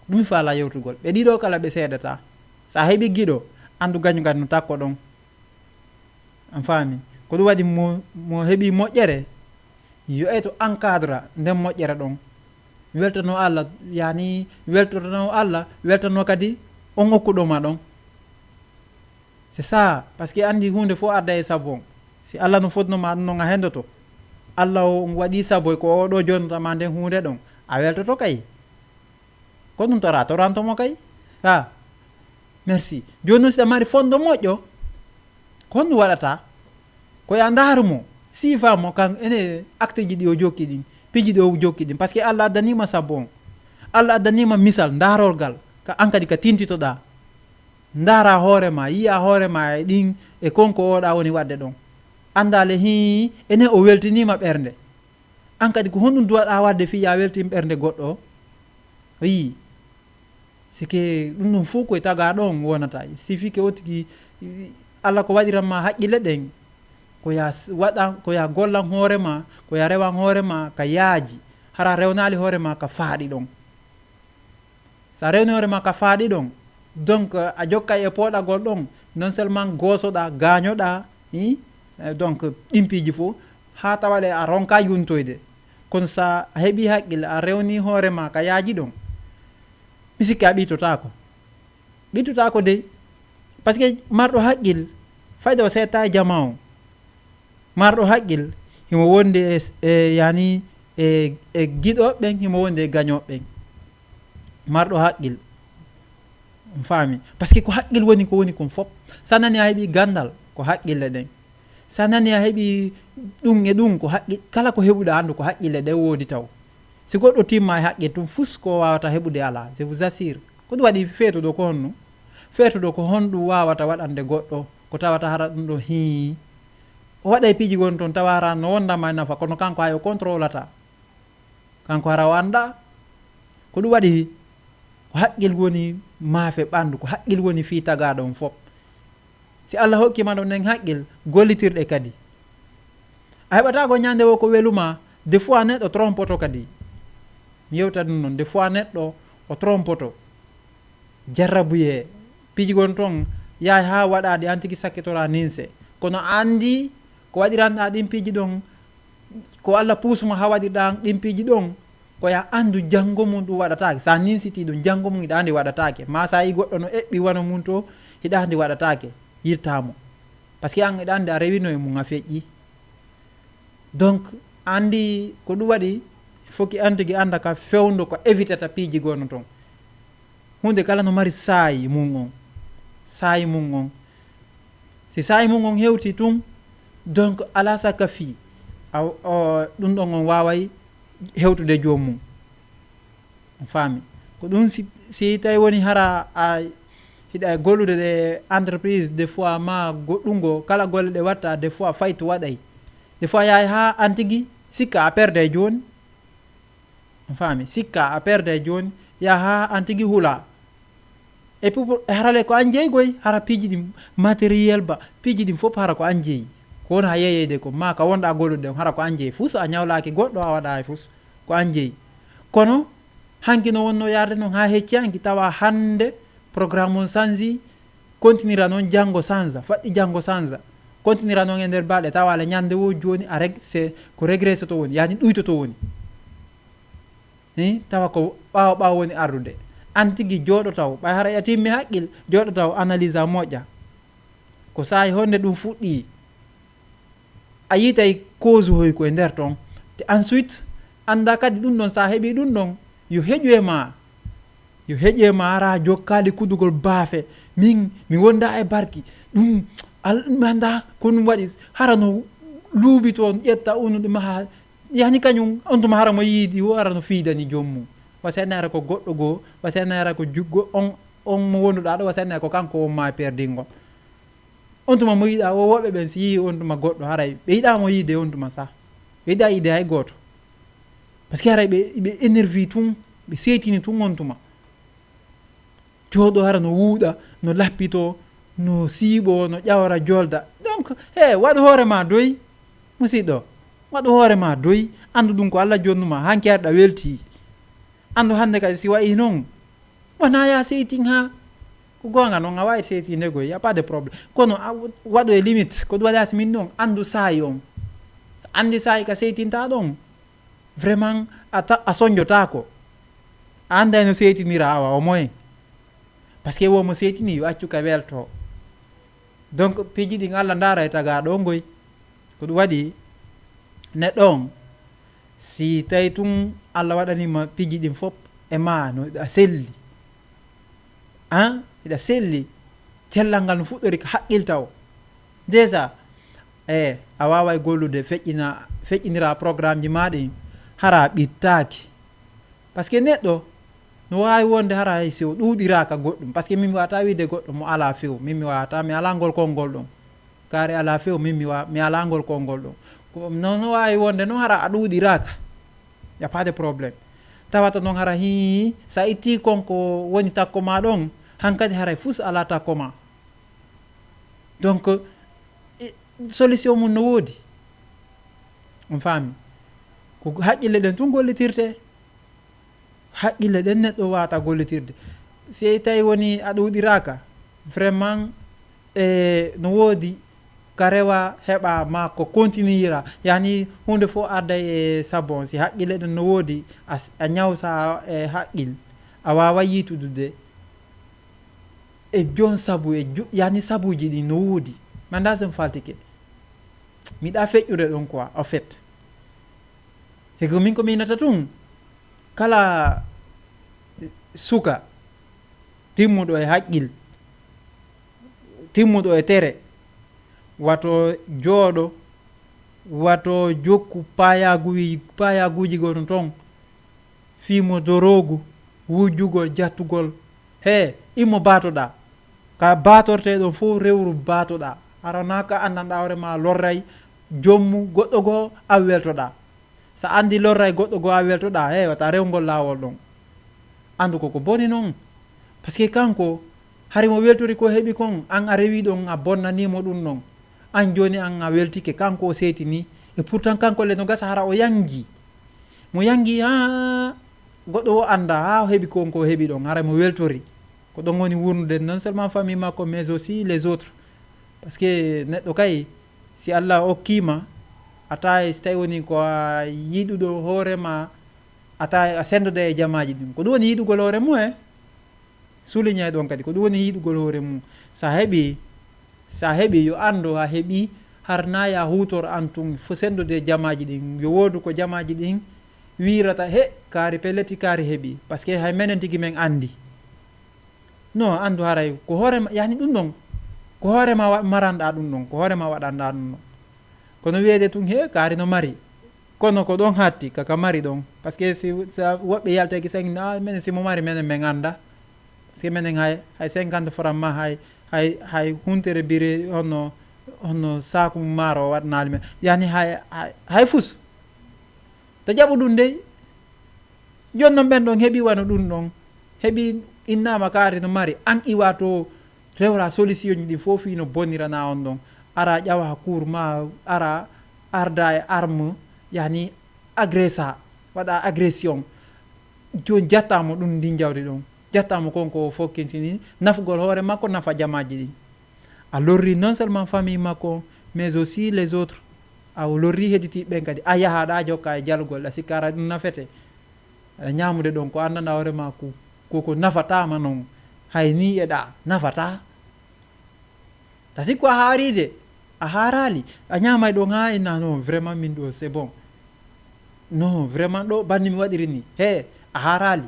ɗum faala yewtugol ɓe ɗiɗo kala ɓe seedata sa heeɓi giɗo andu gaño kadi no takko ɗon an faami ko ɗum waɗi mo heeɓi moƴƴere yo to encadre nden moƴƴere ɗon weltano allah yani weltano allah weltano kadi on hokkuɗoma ɗon c'est ça par ce que andi hunde fof arda e sabon si allah no fotnoma ɗum noon a hendoto allah o waɗi saboy ko oɗo jonnotama nden hunde ɗon a weltoto kay ko ɗum torantomo kay ha merci joni noon siɗa mari fondo moƴƴo ko honɗum waɗata koya ndarumo sifamo kan ene acte ji ɗi o jokki ɗin piiji ɗi o jokki ɗin par ce que allah addanima sabon allah addanima misal darolgal ka an kadi ka tintitoɗa ndara hoorema yiya hoorema e ɗin e konko oɗa woni wadde ɗon andale hi ene o weltinima ɓernde an kadi ko honɗum duwaɗa wadde fi ya weltin ɓernde goɗɗo o yi sike ɗum ɗum fof koye taga ɗon wonata sifi ke otigi allah ko waɗiranma haqqille ɗen koya waɗan koya gollan hoorema koya rewan hoorema ka yaaji hara rewnali hoorema ka faaɗi ɗon sa rewni hoorema ka faaɗi ɗon donc a jokkay e pooɗagol ɗon non seulement goosoɗa gañoɗa donc ɗimpiji fof ha tawaɗe a ronka yuntoyde kono sa a heeɓi haqqille a rewni hoorema ka yaaji ɗon mi sikki a ɓittotako dey par ce que marɗo haqqil fayde o seetta e jama o marɗo haqqil himo wonde yani e giɗoɓen himo wonde e gañoɓen marɗo haqqil faami par ce que ko haqqil woni ko woni kon fop sa nani a heeɓi gandal ko haqqille ɗen sa nani a heeɓi ɗum e ɗum ko haqqil kala ko heɓuɗa andu ko haqqille ɗe woodi taw si goɗɗo timma e haqqil tum fus ko wawata heɓude ala je vous assure ko ɗum waɗi feetuɗo ko honno feetuɗo ko honɗum wawata waɗande goɗɗo ko tawata hara ɗum ɗo hi o waɗay piiji gon toon tawa hara no wondama e nafa kono kanko hay o contrôlata kanko hara o anda ko ɗum waɗi ko haqqil woni maafe ɓandu ko haqqil woni fi tagaɗon fop si allah hokkima ɗon nden haqqil gollitirɗe kadi a heɓata ko ñande o ko weluma des fois neɗɗo trompoto kadi mi yewta ɗum noon des fois neɗɗo o trompoto jarrabuye piiji gon toon yahay ha waɗaɗi an tigui sakkitora ninse kono andi ko waɗiranɗa ɗin piiji ɗon ko allah puusuma ha waɗirɗa ɗin piiji ɗon koya andu janggo mum ɗum waɗatake sa ninsiti ɗum janggo mum hiɗa andi waɗatake ma sa yi goɗɗo no eɓɓi wona mum to hiɗa andi waɗatake yirtamo par ce que an hiɗa andi a rewino e mum a feƴƴi donc andi ko ɗum waɗi foki andigi anda ka fewndo ko évitata piiji gonno ton hunde kala no mari saayi mum on saayi mum on si saayi mum on hewti tun donc ala saka fi ɗum ɗon on waway hewtude joomum on faami ko ɗum si tawi woni hara a hiɗa gollude ɗe entreprise des fois ma goɗɗungo kala golle ɗe watta des fois fayto waɗay des fois yahay ha an tigui sikka a perde joni on faami sikka a perde joni yaha ha an tigui huula et puis harale ko an jeeygoy hara piiji ɗi matériel ba piiji ɗi fof hara ko an jeeyi ko woni ha yeyeyde ko ma ka wonɗa gollude ɗen hara ko an jeeyi fus a ñawlaki goɗɗo a waɗa fus ko an jeeyi kono hanki no wonno yarde noon ha hecci hanki tawa hande programme on changi continuera noon janggo change faɗɗi janggo change continuera noon e nder balɗe tawa ala ñande wo joni a c'est ko régresse to woni yani ɗuytoto woni tawa ko ɓawa woni ardude an tigui jooɗo taw ɓay hara a timmi haqqil jooɗo taw analyse a moƴƴa ko saayi honde ɗum fuɗɗi a yitay cause hoy koye nder ton te ensuite anda kadi ɗum ɗon sa heeɓi ɗum ɗon yo heƴu e ma ara jokkali kudugol baafe min mi wonda e barki ɗum anda ko ɗum waɗi hara no luuɓi toon ƴetta unuɗe maha yani kañum on tuma hara mo yiidi o ara no fiidani jommum wasani ara ko goɗɗo goo wasani ara ko juggo on mo wonduɗa ɗo wasani ara ko kanko on ma perdingol on tuma mo yiiɗa o woɓɓe ɓen si yii on tuma goɗɗo haray ɓe yiɗamo yiide on tuma sa ɓe yiɗa yiide hay goto par ce que haray ɓe énervi tun ɓe seetini tun on tuma jooɗo hara no wuuɗa no lappito no siiɓo no ƴawra jolda donc waɗu hoorema doyi musidɗo waɗu hoorema doyi andu ɗum ko Allah jonnuma hanki arɗa welti andu hande kadi si wayi noon wona ya seytin ha ko gonga noon a wawi seytinde goy y a pas de probléme kono waɗu e limite ko ɗum waɗa si min noon andu saayi on andi saayi ka seytinta ɗon vraiment a soñjotako a anda no seytinira awa au moins par ce que womo seytini yo accu ka welto donc piiji ɗin Allah ndaara e taga ɗo ngoy ko ɗum waɗi neɗɗo on si tawi tun Allah waɗanima piiji ɗin fof e ma no ɗa selli eɗa selli cellal ngal no fuɗɗori ko haqqilta o déjà a wawa e gollude feƴƴinira programme ji maɗin hara ɓittaki par ce que neɗɗo no wawi wonde hara hay si o ɗuuɗiraka goɗɗum par ce que min mi wawata wiide goɗɗo mo ala few min mi wawata mi ala ngol konngol ɗon kaari ala few min mi ala ngol konngol ɗon ko no wawi wonde noon hara a ɗuuɗiraka y a pas de probléme tawata noon hara hi sa itti konko woni takko ma ɗon hankadi haray fus ala takko ma donc solution mum no woodi on faami ko haqqille ɗen tun gollitirte haqqille ɗen neɗɗo wata gollitirde si tawi woni a ɗuuɗiraka vraiment no woodi ka rewa heɓa ma ko continuera yani hunde fof arda e sabon si haqqille ɗen no woodi a ñawsa e haqqil a wawa yitudude e jon sabu yani sabuji ɗi no woodi manda sen faltike miɗa feƴƴude ɗon quoi en fait c'est que min ko minata tun kala suka timmuɗo e haqqil timmuɗo e tere wato jooɗo wato jokku payaguji gon ton fimo dorogu wujjugol jattugol immo batoɗa ka batorteɗon fof rewru batoɗa aranaka andanɗa hoorema lorray jommu goɗɗo goo a weltoɗa sa andi lorray goɗɗo goo a weltoɗa wata rewgol lawol ɗon andu koko boni noon par ce que kanko harimo weltori ko heeɓi kon an a rewi ɗon a bonnanimo ɗum ɗon an joni an a weltike kanko o seetini et pourtant kanko le no gasa hara o yangi mo yangi ha goɗɗo o anda ha heeɓi konko heeɓi ɗon hara mo weltori ko ɗon woni wurnude non seulement famille makko mais aussi les autres par ce que neɗɗo kay si Allah hokkima ata so tawi woni ko a yiɗuɗo hoorema ata a sendude e jamaji ɗum ko ɗum woni yiɗugol hoore mum souligne ɗon kadi ko ɗum woni yiɗugol hoore mum sa heeɓi yo andu ha heeɓi har na ya hutor an tun fo sendude jamaji ɗin yo woodu ko jamaji ɗin wirata he kaari pelleti kaari heɓi par ce que hay menen tigi men andi non andu haray ko hoorema yani ɗum ɗon ko hoorema maranɗa ɗum ɗon ko hoorema waɗanɗa ɗum ɗon kono wiyede tun he kaari no mari kono ko ɗon hatti kaka mari ɗon par ce que si woɓɓe yaltaki sangi menen simo mari menen min anda par ce que menen hay 50 francs ma hay huntere biri honno saku maaro o waɗnali men yani hay fus to jaɓu ɗum dey jonnon ɓen ɗon heeɓi wano ɗum ɗon heeɓi innama kaari no mari an iwa to rewra solution ji ɗi fof no bonirana on ɗon ara ƴawa cour ma ara arda e arme yani agressa waɗa agression joni jattamo ɗum ndi jawdi ɗon jattamo konko fokkintini nafgol hoore makko nafa jamaji ɗi a lorri non seulement famille makko mais aussi les autres a lorri hedditiɓe kadi a yahaɗa jokka e jalgol ɗa sikkara ɗum nafete ñamude ɗon ko andana hoorema koko nafatama noon hay ni eɗa nafata ta sikku a haaride a haarali a ñamay ɗon ha inna non vraiment min ɗo c'est bon non vraiment ɗo banni mi waɗiri ni he a haarali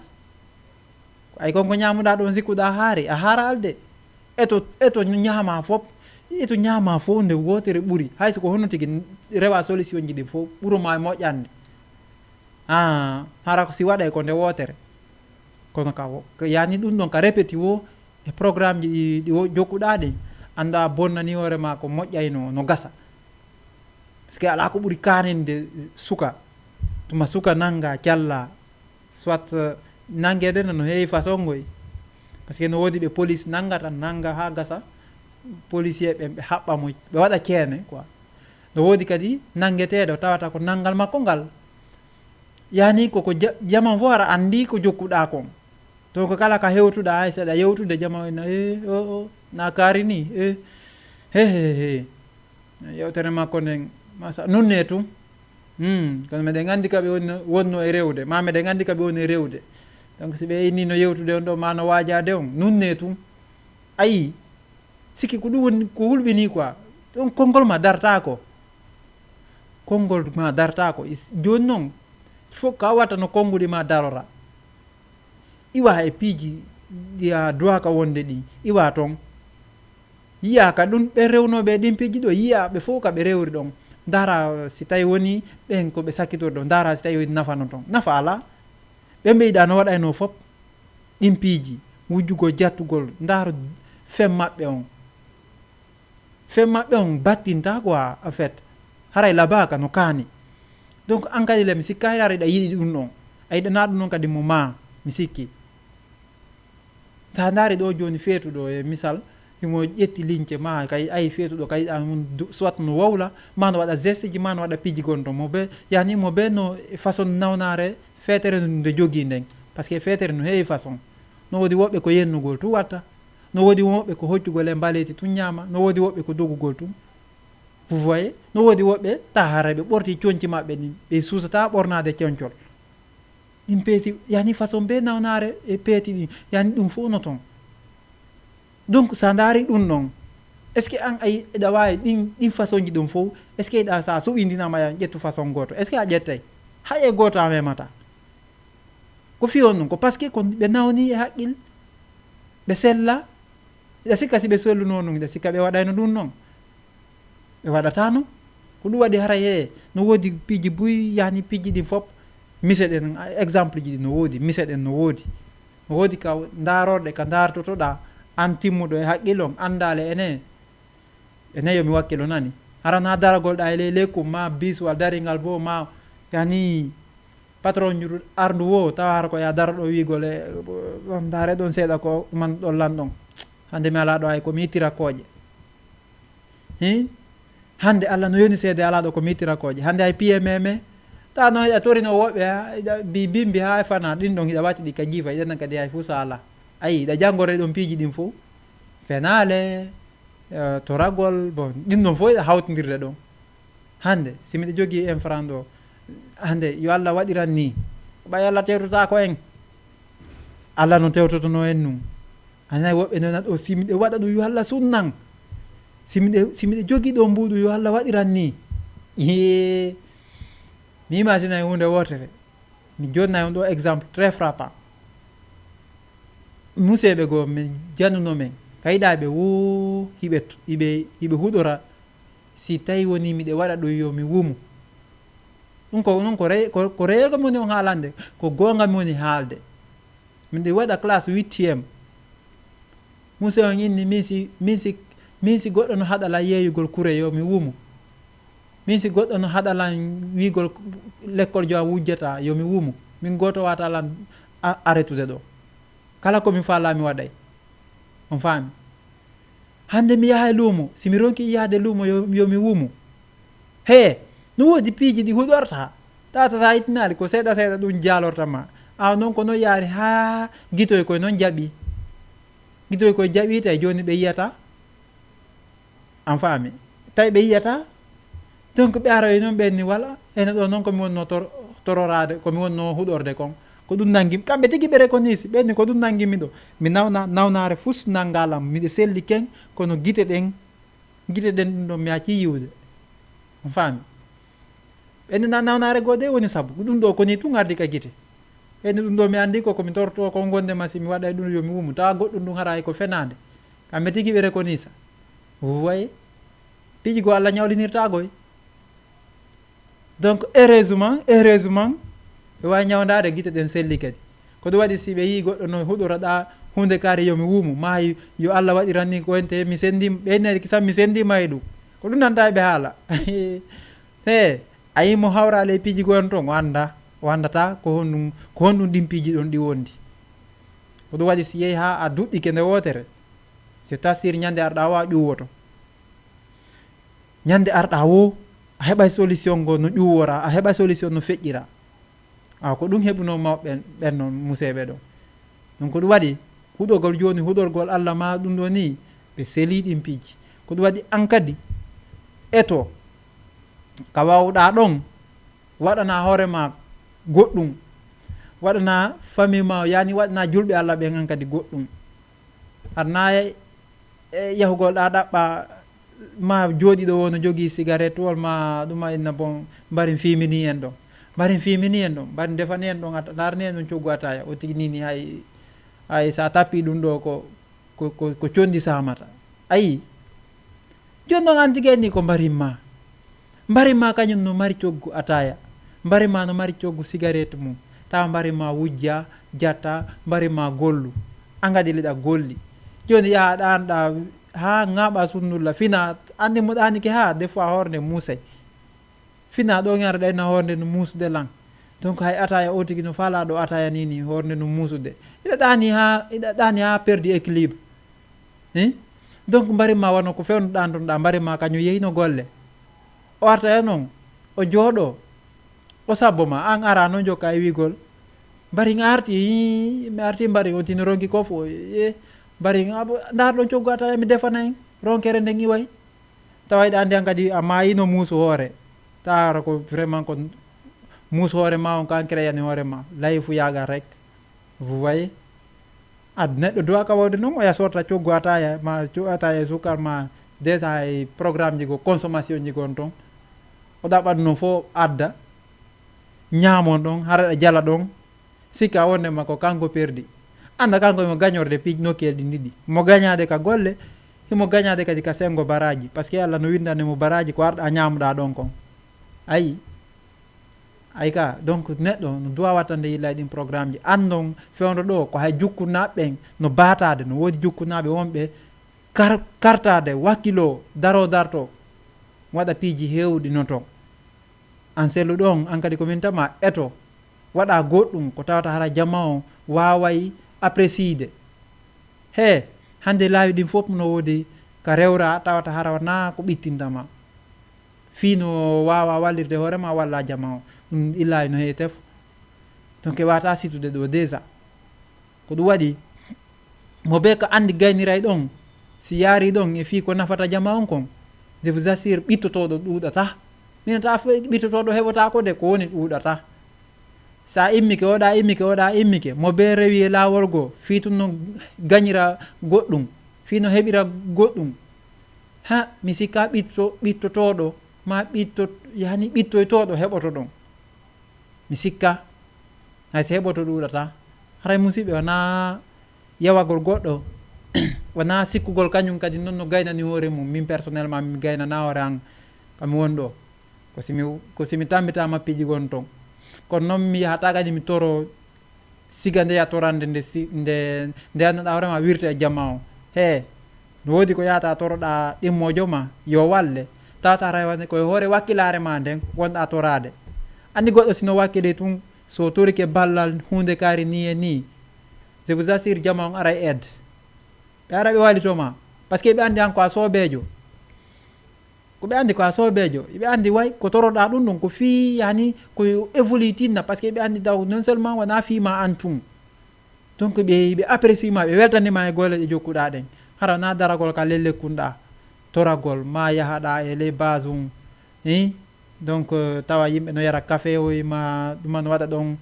ay konko ñamuɗa ɗon sikkuɗa haari a haaralde eto ñama fop eto ñama fof nde wotere ɓuuri hay soko honno tigui rewa solution ji ɗi fof ɓuuroma e moƴƴande hara ko si waɗay ko nde wotere kono ka yani ɗum ɗon ka répéti wo e programme ji ɗi jokkuɗa ɗi anda bonnani hoorema ko moƴƴayno no gasa par ce que ala ko ɓuuri kaninde suka tuma suka nanga calla soit nangede no heewi façon ngoy par ce que no woodi ɓe police nangata nanga ha gasa policier ɓe haɓɓamo ɓe waɗa ceene quoi no woodi kadi nangeteɗo tawata ko nangal makko ngal yani koko jaman fo ara andi ko jokkuɗa kon donc kala ka hewtuɗa hay seeɗa yewtude jama ena na kaari ni he yewtere makko nden masa nunne tum kono meɗen andi kaɓe wonno e rewde ma meɗen andi kaɓe woni e rewde donc si ɓe inni no yewtude on ɗo ma no wajade on nunne tum ayi sikki ko ɗum woni ko hulɓini quoi ɗon konngol ma dartako konngol ma dartako joni noon fof ka watta no konnguɗi ma darora iwa e piiji ya duwaka wonde ɗi iwa toon yiya ka ɗum ɓe rewnoɓe ɗin piiji ɗo yiya ɓe fof kaɓe rewri ɗon dara si tawi woni ɓen koɓe sakkitorɗo dara si tawi woni nafano toon nafa ala ɓe mbiyɗa no waɗayno fop ɗin piiji wujjugol jattugol daro fem maɓɓe on battinta quoi en fait haray labaka no kaani donc an kadi le mi sikka hayɗa ɗa yiɗi ɗum ɗon a yiɗana ɗum ɗon kadi mo ma mi sikki ta daari ɗo joni feetuɗo e misal himo ƴetti lince ma kay ayi feetuɗo kay ɗa soit no wowla ma no waɗa geste ji ma no waɗa piiji gonton mo be yani mo be no façon nawnare feetere nde jogui nden par ce que feetere no heewi façon no woodi woɓɓe ko yennugol tu watta no woodi woɓɓe ko hoccugol e mbaleti tun ñaama no woodi woɓɓe ko dogugol tum vous voyez no woodi woɓɓe ta hara ɓe ɓorti coñci maɓɓe ɗin ɓe suusata ɓornade coñcol ɗin peeti yani façon be nawnare e peeti ɗin yani ɗum fof no toon donc sa daari ɗum ɗon est ce que an ayi eɗa wawi ɗin façon ji ɗum fof est ce que eɗa sa suɓidinama ya ƴettu façon goto est ce que a ƴettay hay e goto a memata ko fi on ɗum ko par ce que ko ɓe nawni e haqqil ɓe sella ɓe sikka si ɓe selluno ɗum ɓe sikka ɓe waɗayno ɗum noon ɓe waɗatano ko ɗum waɗi hara he no woodi piiji buy yani piiji ɗin fop miseɗen exemple ji ɗi no woodi miseɗen no woodi ka darorɗe ka dartotoɗa an timmuɗo e haqqil on andale ene yomi wakkilo nani harana daragolɗa e ley lekkum ma bis wal daringal bo ma yani patron ju ardu wo tawa hara ko ya dara ɗo wigol e on dare ɗon seeɗa ko man ɗon lanɗon hande mi ala ɗo ay komi ittira kooƴe hande Allah no yoni seede ala ɗo komi ittira kooƴe hande hay piye meme ta no hiɗa torino woɓɓe bimbi ha e fana ɗin ɗon hiɗa watti ɗi ka jiifa hiɗennan kadi hay fuu sa ala ayi ɗa janggore ɗon piiji ɗin fof fenale to ragol bon ɗin ɗon fof hiɗa hawtodirde ɗon hande simiɗa jogui infran ɗo hande yo Allah waɗiran ni ɓay Allah tewtota ko en Allah no tewtotono en num anayi woɓɓe nonat o simiɗe waɗa ɗum yo Allah sunnan simiɗe jogui ɗo mbuɗu yo Allah waɗiran ni mi imagine hunde wotere mi jonnay on ɗo exemple très frappant. Museɓe goo mi jannuno men kayiɗaɓe wo hiɓe huɗora si tawi woni miɗe waɗa ɗum yo mi wumu. ɗum ko noon ko reyga moni on haalande ko gonga moni haalde. miɗe waɗa classe 8e muse on inni min si goɗɗo no haɗala yeeyugol kure yo mi wumu. min si goɗɗo no haɗalan wigol l'école jo a wujjata yo mi wumu. min goto wata lan arrêtude ɗo kala komi faala mi waɗay. on faami hande mi yaha luumo si mi ronki yahde luumo yo mi wumu. he no woodi piiji ɗi huɗorta tata sa ittinali ko seeɗa seeɗa ɗum jaalorta ma aw noon ko noon yaari ha guitoy koye noon jaɓi guitoy koye jaɓi tawi joni ɓe yiyata. an faami tawi ɓe yiyata donc ɓe aroy noon ɓenni wala ene ɗo noon komi wonno tororade komi wonno huɗorde kon ko ɗum nanggimi kamɓe tigi ɓe reconisi ɓenni ko ɗum nanggimi ɗo mi nawnare fus nanggalam miɗe selli ken kono guite ɗen ɗum ɗon mi acci yiwde. on faami ɓenni nawnare gode woni saabu ɗum ɗo koni tun ardi ka guite ɓenni ɗum ɗo mi andi ko komi torto ko gonde masi mi waɗay ɗum yomi wumu tawa goɗɗum ɗum haray ko fenade kamɓe tigi ɓe reconisa. vous voyez piiji go Allah ñawlinirtagoy. donc heureusement ɓe wawi ñawdade guite ɗen selli kadi ko ɗum waɗi si ɓe yi goɗɗo no huɗoroɗa hunde kaari yomi wumu ma yo Allah waɗiranni ko wonte mi sendim ɓeynede sam mi sendima e ɗum ko ɗum nanta ɓe haala. he a yimo hawrale piiji gon ton o andata ko honɗum ɗin piiji ɗon ɗi wondi. ko ɗum waɗi si yeehi ha a duɗɗike nde wotere si tasir ñande arɗa wo a ƴuwoto ñande arɗa wo a heɓay solution go no ƴuwora a heɓay solution no feƴƴira. ko ɗum heɓuno mawɓe ɓen noon museɓe ɗo. ɗum ko ɗum waɗi huɗogol joni huɗorgol Allah ma ɗum ɗo ni ɓe seli ɗin piiji. ko ɗum waɗi an kadi eto ka wawɗa ɗon waɗana hoorema goɗɗum waɗana famille ma yani waɗana julɓe Allah ɓen an kadi goɗɗum. arna yahugol ɗa ɗaɓɓa ma jooɗi ɗo wono jogui cigarette wol ma ɗuma inna bon mbarin fimini en ɗon mbarin defani en ɗon darni en ɗon coggu ataya o tigi nini hay sa tappi ɗum ɗo ko condi samata. ayi joni ɗon an tigui ni ko mbarimma kañum no mari coggu ataya mbarimma no mari coggu cigarette mum tawa mbarimma wujja jatta mbarimma gollu an gadi liɗa golli joni yaha ɗanɗa ha ŋaɓa sunnulla fina andi mo ɗanike ha des fois horde musay fina ɗo ñara ɗayna horde no musude lan donc hay ataya o tigui no faala ɗo ataya nini horde no musude iɗa ɗani ha perdi équilibre. donc mbarimma wonno ko fewno ɗantonoɗa mbarimma kañum yeyino golle o arta e noon o jooɗo o sabbo ma an ara noon jokka e wigol mbari arti mi arti mbari on tini ronki kof o mbari ndar ɗon coggu ataya mi defana en ronkere nden iway tawa yiɗa andi an kadi a mayino muusu hoore tawara ko vraiment ko muusu hoore ma on ko an créani hoore ma layi fu yaga rek. vous voyez neɗɗo dowa ka wawde noon oya sorta coggu ataya ma ataya sukar ma déjà e programme ji go consommation ji gon ton o ɗaɓat noon fo adda ñaamon ɗon haraɗa jala ɗon sikka wondema ko kanko perdi anda kanko mo gañorde piiji nokkel ɗi ɗiɗi mo gañade ka golle himo gañade kadi ka sengo baraji par ce que Allah no windande mo baraji ko arɗa ñamuɗa ɗon kon. ayi ka donc neɗɗo no duwa wattande yilla ɗin programme ji andon fewdo ɗo ko hay jukkunaɓe ɓen no batade no woodi jukkunaɓe wonɓe kartade wakkilo darto waɗa piiji hewɗi no ton an sellu ɗon an kadi komin tama eto waɗa goɗɗum ko tawata hara jamma o waway appréciide. he hande laawi ɗin fof no woodi ka rewra tawata hara na ko ɓittintama fino wawa wallirde hoorema walla jamma o ɗum illawi no heewi tef donc e wata situde ɗo déjà ko ɗum waɗi mo be ko andi gayniray ɗon si yaari ɗon e fi ko nafata jama on kon je vous assure ɓittotoɗo ɗuuɗata minata ɓittotoɗo heɓata de ko woni ɗuuɗata sa immike immike mo be rewi e lawol goo fi tun no gañira goɗɗum fi no heɓira goɗɗum ha mi sikka ɓittotoɗo ma ɓittoytoɗo heɓoto ɗon mi sikka hay so heɓoto ɗuuɗata haray musidɓe wona yawagol goɗɗo wona sikkugol kañum kadi noon no gaynani hoore mum. Min personnellement mi gaynana hoore an kami woni ɗo ko simi tambita mappiiji gon toon, kono noon mi yahata kadi mi toro siga ndeya torande nde anduɗa hoorema wirte e jamma o. he no woodi ko yahata toroɗa ɗimmojo ma yo walle tawata rawane koye hoore wakkilare ma nden wonɗa torade. Andi goɗɗo sino wakkili tun so torike ballal hunde kaari ni e ni, je vous assure jamma on ara e aide ɓe ara ɓe walitoma par ce que ɓe andi an ko a soobejo, ko ɓe andi ko a soobejo, ɓe andi way ko toroɗa ɗum ɗon ko fi yani ko évolue tinna par ce que ɓe andi daw non seulement wona fima an tun, donc ɓe apprécie ma, ɓe weltanima e golle ɗe jokkuɗa ɗen. hara na daragol ka lellekkunɗa toragol ma yahaɗa e les base um donc tawa yimɓe no yara café oyma ɗuma no waɗa ɗon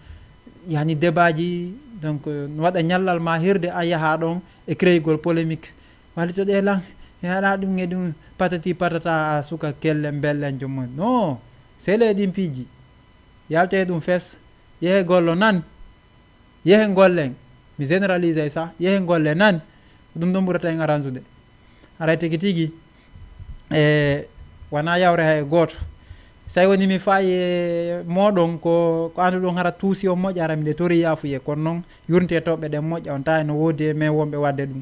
yani débat ji, donc no waɗa ñallal ma hirde a yaha ɗon e créygol polémique walito ɗe lan haɗa ɗum e ɗum patati patata a suka kellen bellen jommum. non sele ɗin piiji yalte ɗum fes yehe gollo nan yehe gollen, mi généralise ça, yehe golle nan ɗum ɗon ɓurata en arrange haray tigi tigi wona yawre hay gooto. so woni mi fayi e moɗon ko anduɗon hara tuusi o moƴƴa hara miɗe tori yafuye, kono noon yurnte toɓɓe ɗen moƴƴa on tawi no woodi e men wonɓe wadde ɗum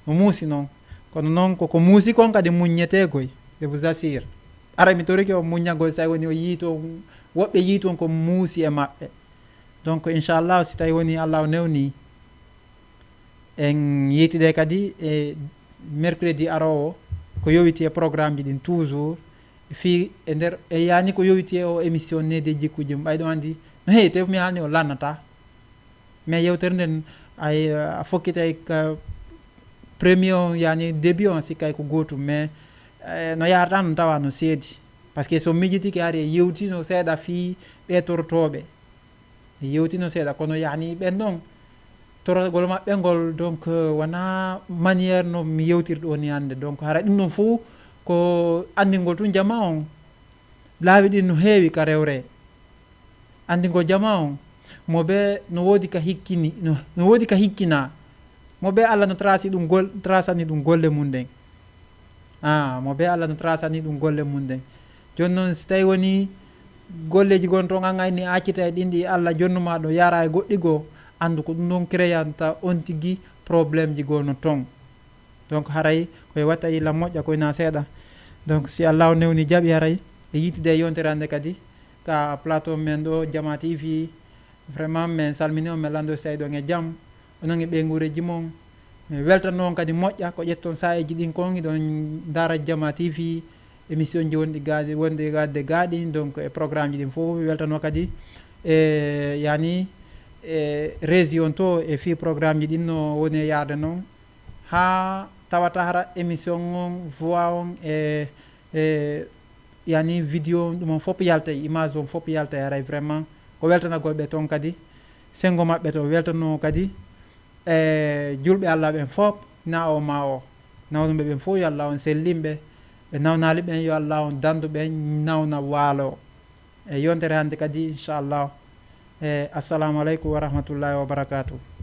no muusi noon, kono noon koko muusi kon kadi muññete koy je vous assure. ara mi toriki o muññagol so woni o yiito woɓɓe yiiton ko muusi e maɓɓe. donc inchallah si tawi woni allah o newni en yiitiɗe kadi e mercredi arowo ko yowiti e programme ji ɗin toujours fi e nder e yani ko yowiti e o émission nede jikkuji mum. ɓayɗo andi no heewi te mi haalni o lannata mais yewtere nden ay a fokkitay ka premier o yani début on sikkay ko gootum mais no yarata no tawa no seedi par ce que so mijitiki ari e yewtino seeɗa fi ɓe torotoɓe e yewtino seeɗa kono yani ɓen ɗon torogol maɓɓe ngol donc wona maniére no mi yewtirɗo woni hannde. donc hara ɗum ɗon fo ko andingol tun jama on laawi ɗin no heewi ka rewre, andingol jama on mo ɓe no woodi ka hikkini no woodi ka hikkina mo ɓe allah no tracani ɗum golle mum ɗen mo ɓe allah no tracani ɗum golle mum ɗen. joni noon so tawi woni golleji gon toon an ayni accita e ɗin ɗi allah jonnuma ɗo yara e goɗɗi goo, andu ko ɗum ɗon créanta on tigui probléme ji gono toon. donc haray koye watta illa moƴƴa koyna seeɗa. donc si allah o newni jaaɓi haray e yitide e yontere hande kadi ka plateau men ɗo Jama TV vraiment min salmini on min lando so tawi ɗon e jaam onon e ɓeygureji moon mi weltan noon kadi moƴƴa ko ƴetton saeji ɗin kon iɗon dara Jama TV émission ji wonɗi gaadi wonde gadde gaaɗi donc e programme ji ɗin fof mi weltano kadi e yani e région to e fi programme ji ɗin no woni e yaade noon ha tawata hara émission on voix on e yani vidéo ɗum on fof yalta image on fof yalta haray vraiment ko weltanagol ɓe toon kadi sengo maɓɓe to weltano kadi e julɓe allah ɓen fof na o ma o nawnuɓe ɓen fof yo allah on sellimɓe ɓe nawnali ɓen yo allah on dandu ɓen nawna waalo e yontere hande kadi inchallah assalamu aleykum wa rahmatullahi wa barakatuh.